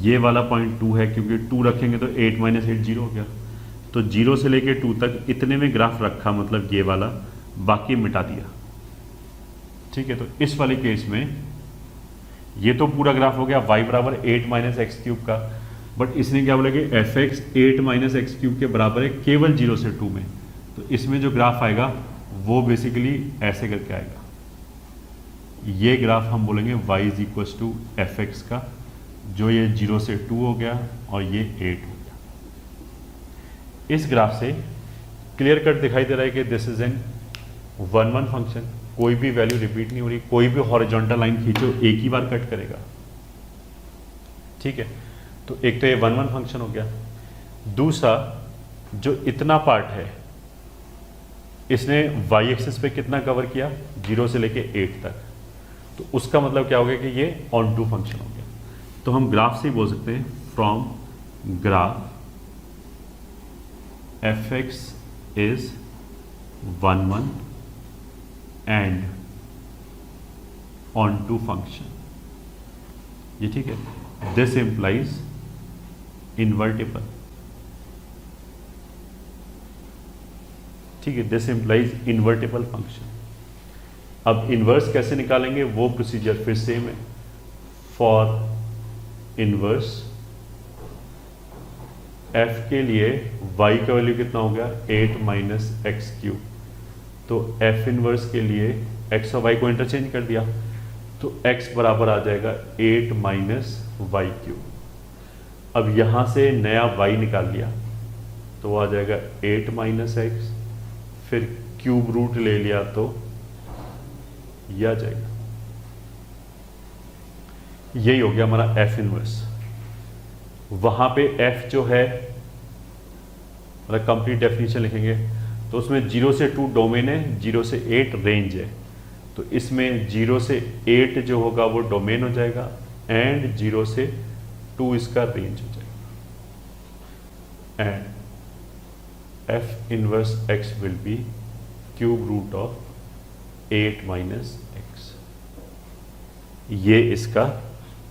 ये वाला पॉइंट 2 है क्योंकि 2 रखेंगे तो 8 माइनस 8 0 हो गया, तो 0 से लेके 2 तक इतने में ग्राफ रखा, मतलब ये वाला, बाकी मिटा दिया। ठीक है, तो इस वाले केस में ये तो पूरा ग्राफ हो गया y बराबर 8 माइनस एक्स क्यूब का, बट इसने क्या बोला कि F x 8 minus x cube के बराबर है केवल 0 से 2 में, तो इसमें जो ग्राफ आएगा वो बेसिकली ऐसे करके आएगा। ये ग्राफ हम बोलेंगे y is equal to f x का, जो ये 0 से 2 हो गया और ये 8 हो गया। इस ग्राफ से क्लियर कट दिखाई दे रहा है कि दिस इज एन 1-1 फंक्शन, कोई भी वैल्यू रिपीट नहीं हो रही, कोई भी हॉरिजॉन्टल लाइन खींचो एक ही बार कट करेगा। ठीक है, तो एक तो ये 1-1 फंक्शन हो गया। दूसरा, जो इतना पार्ट है इसने y एक्सिस पे कितना कवर किया 0 से लेके 8 तक, तो उसका मतलब क्या हो गया कि ये ऑन टू फंक्शन हो गया। तो हम ग्राफ से ही बोल सकते हैं from graph f x is 1-1 and onto function, ये ठीक है। दिस इंप्लाइज इनवर्टिबल, ठीक है, दिस इंप्लाइज इनवर्टिबल फंक्शन। अब इनवर्स कैसे निकालेंगे वो प्रोसीजर फिर सेम है। फॉर इनवर्स f के लिए y का वैल्यू कितना हो गया 8 माइनस एक्स क्यूब, तो f इनवर्स के लिए x और y को इंटरचेंज कर दिया तो x बराबर आ जाएगा 8 माइनस वाई क्यूब। अब यहां से नया y निकाल लिया तो वो आ जाएगा 8 माइनस एक्स, फिर क्यूब रूट ले लिया तो यह आ जाएगा। यही हो गया हमारा f इनवर्स। वहां पे f जो है मतलब कंप्लीट डेफिनेशन लिखेंगे तो उसमें 0 से 2 डोमेन है, 0 से 8 रेंज है, तो इसमें 0 से 8 जो होगा वो डोमेन हो जाएगा एंड 0 से 2 इसका रेंज हो जाएगा। And f inverse x will be cube root of 8 minus x. ये इसका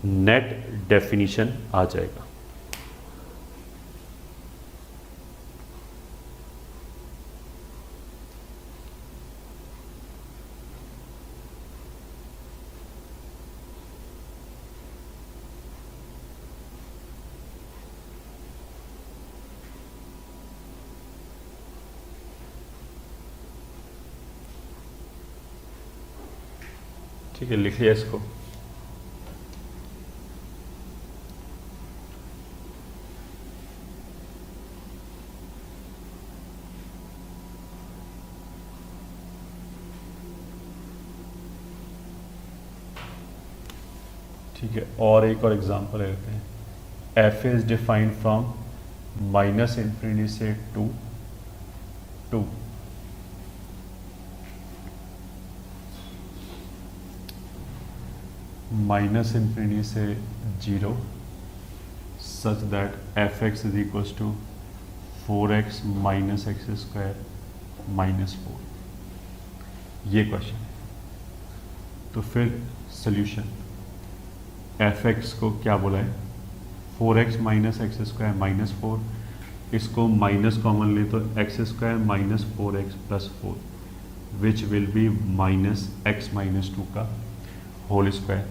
नेट डेफिनेशन आ जाएगा। ठीक है, लिख लिया इसको। ठीक है, और एक और एग्जांपल लेते हैं। f is defined from minus infinity से 2 2 माइनस इंफिनिटी से 0 such that f x is equal to 4x minus x square minus 4। ये क्वेश्चन है। तो फिर सोल्यूशन एफ एक्स को क्या बोला है 4x minus x square minus 4, इसको माइनस कॉमन ले तो x square minus 4x plus 4 which will be minus x minus 2 का होल स्क्वायर।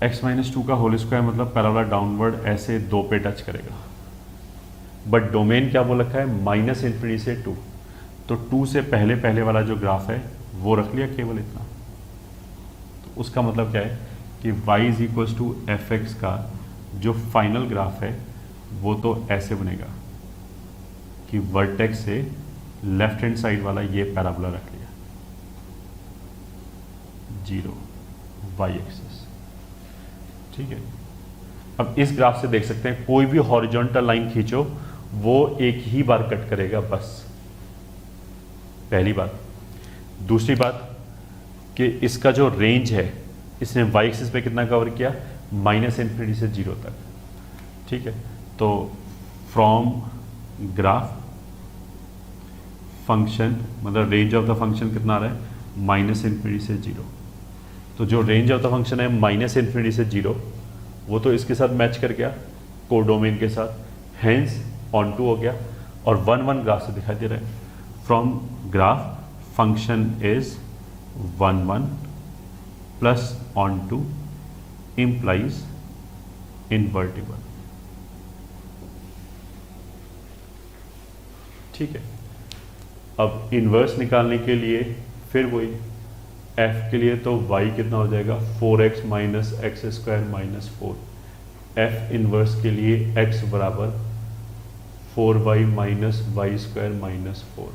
एक्स माइनस 2 का होल स्क्वायर मतलब पैराबोला डाउनवर्ड ऐसे 2 पे टच करेगा, बट डोमेन क्या बोल रखा है माइनस इन्फिनिटी से 2, तो 2 से पहले पहले वाला जो ग्राफ है वो रख लिया केवल इतना। तो उसका मतलब क्या है कि y is equals to f x का जो फाइनल ग्राफ है वो तो ऐसे बनेगा कि वर्टेक्स से लेफ्ट हैंड साइड वाला ये पैराबोला रख लिया 0 y एक्सिस, ठीक है। अब इस ग्राफ से देख सकते हैं कोई भी हॉरिजॉन्टल लाइन खींचो वो एक ही बार कट करेगा, बस पहली बात। दूसरी बात कि इसका जो रेंज है इसने y एक्सिस पे कितना कवर किया माइनस इन्फिनिटी से 0 तक, ठीक है। तो फ्रॉम ग्राफ फंक्शन मतलब रेंज ऑफ द फंक्शन कितना आ रहा है माइनस इन्फिनिटी से 0, तो जो रेंज ऑफ द फंक्शन है माइनस इन्फिनिटी से 0 वो तो इसके साथ मैच कर गया कोडोमेन के साथ, हेंस ऑन टू हो गया और 1 1 ग्राफ से दिखाई दे रहा है। From graph function is 1 1 plus onto implies invertible, ठीक है। अब इन्वर्स निकालने के लिए फिर वही f के लिए तो y कितना हो जाएगा 4x minus x square minus 4, f inverse के लिए x बराबर 4y minus Y square minus 4।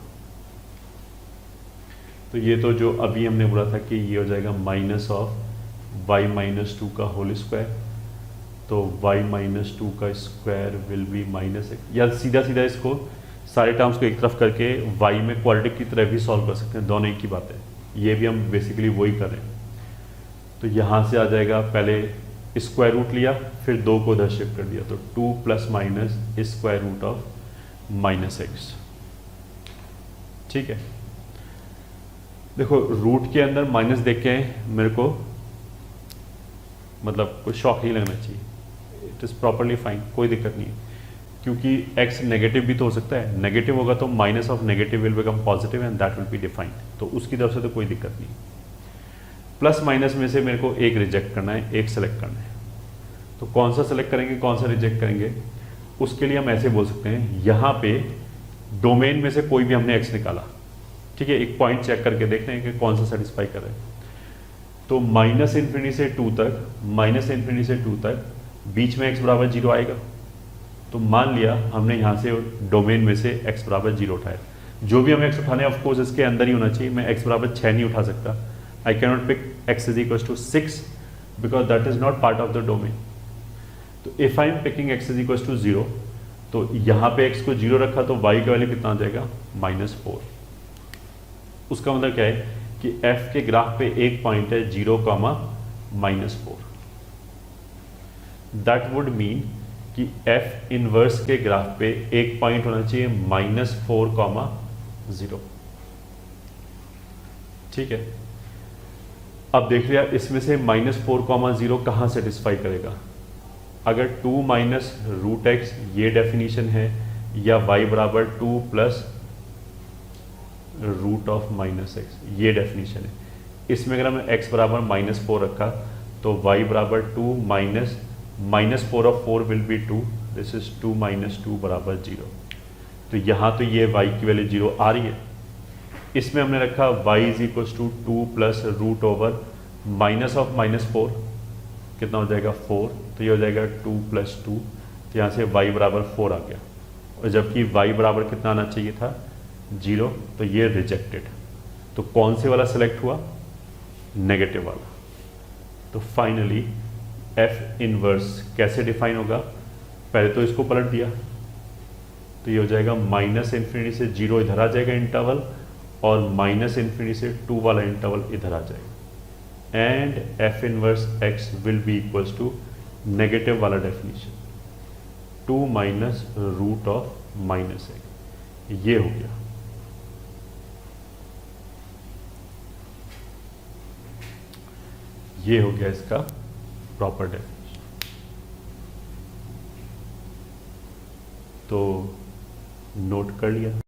तो ये तो जो अभी हमने बोला था कि ये हो जाएगा माइनस ऑफ y माइनस 2 का होल स्क्वायर, तो y माइनस 2 का square will be minus x, या सीधा सीधा इसको सारे टर्म्स को एक तरफ करके y में क्वाड्रेटिक की तरह भी सॉल्व कर सकते हैं, दोनों एक ही बात है। ये भी हम बेसिकली वही कर रहे हैं। तो यहाँ से आ जाएगा पहले स्क्वायर रूट लिया फिर 2 को उधर शिफ्ट कर दिया, तो 2 plus minus square root of minus x, ठीक है। देखो रूट के अंदर माइनस देख के मेरे को मतलब कोई शॉक नहीं लगना चाहिए, इट इज़ प्रॉपरली फाइन, कोई दिक्कत नहीं है, क्योंकि x नेगेटिव भी तो हो सकता है, नेगेटिव होगा तो minus of negative will become positive and that will be defined, तो उसकी तरफ से तो कोई दिक्कत नहीं। प्लस माइनस में से मेरे को एक रिजेक्ट करना है, एक सेलेक्ट करना है, तो कौन सा सेलेक्ट करेंगे कौन सा रिजेक्ट करेंगे, उसके लिए हम ऐसे बोल सकते हैं यहाँ पे डोमेन में से कोई भी हमने x निकाला, ठीक है, एक पॉइंट चेक करके देखते हैं कि कौन सा सेटिस्फाई कर रहे हैं। तो माइनस इन्फिनिटी से 2 तक, माइनस इन्फिनिटी से 2 तक बीच में x बराबर 0 आएगा, तो मान लिया हमने यहाँ से डोमेन में से x बराबर 0 उठाया, जो भी हमें x उठाने ऑफ कोर्स इसके अंदर ही होना चाहिए, मैं x बराबर 6 नहीं उठा सकता, I can not pick x is equal to 6 because that is not part of the domain. तो if I am picking x is equal to 0, तो यहाँ पे x को 0 रखा तो y का वैल्यू कितना आ जाएगा -4। उसका मतलब क्या है कि f के ग्राफ पे एक पॉइंट है 0, -4, दैट वुड मीन कि f इनवर्स के ग्राफ पे एक पॉइंट होना चाहिए -4, 0, ठीक है। अब देख लिया इसमें से -4, 0 कहाँ सेटिस्फाई करेगा, अगर 2 माइनस रूट एक्स ये डेफिनेशन है, या y बराबर 2 plus root of minus x ये डेफिनेशन है, इसमें अगर हमने x बराबर -4 रखा तो y बराबर 2 minus -4 of 4 will be 2, this is 2 minus 2 बराबर 0। तो यहाँ तो ये y की वैल्यू 0 आ रही है, इसमें हमने रखा y is equal to 2 plus root over minus of -4 कितना हो जाएगा 4, तो ये हो जाएगा 2 प्लस 2, तो यहाँ से y बराबर 4 आ गया, और जबकि y बराबर कितना आना चाहिए था 0, तो ये रिजेक्टेड। तो कौन से वाला सेलेक्ट हुआ, नेगेटिव वाला। तो फाइनली f इनवर्स कैसे डिफाइन होगा, पहले तो इसको पलट दिया तो ये हो जाएगा माइनस इन्फिनिटी से 0 इधर आ जाएगा इंटरवल, और माइनस इन्फिनिटी से 2 वाला इंटरवल इधर आ जाएगा, and f inverse x will be equals to negative वाला definition 2 minus root of minus x, ये हो गया। ये हो गया इसका प्रॉपर डेफिनेशन। तो नोट कर लिया।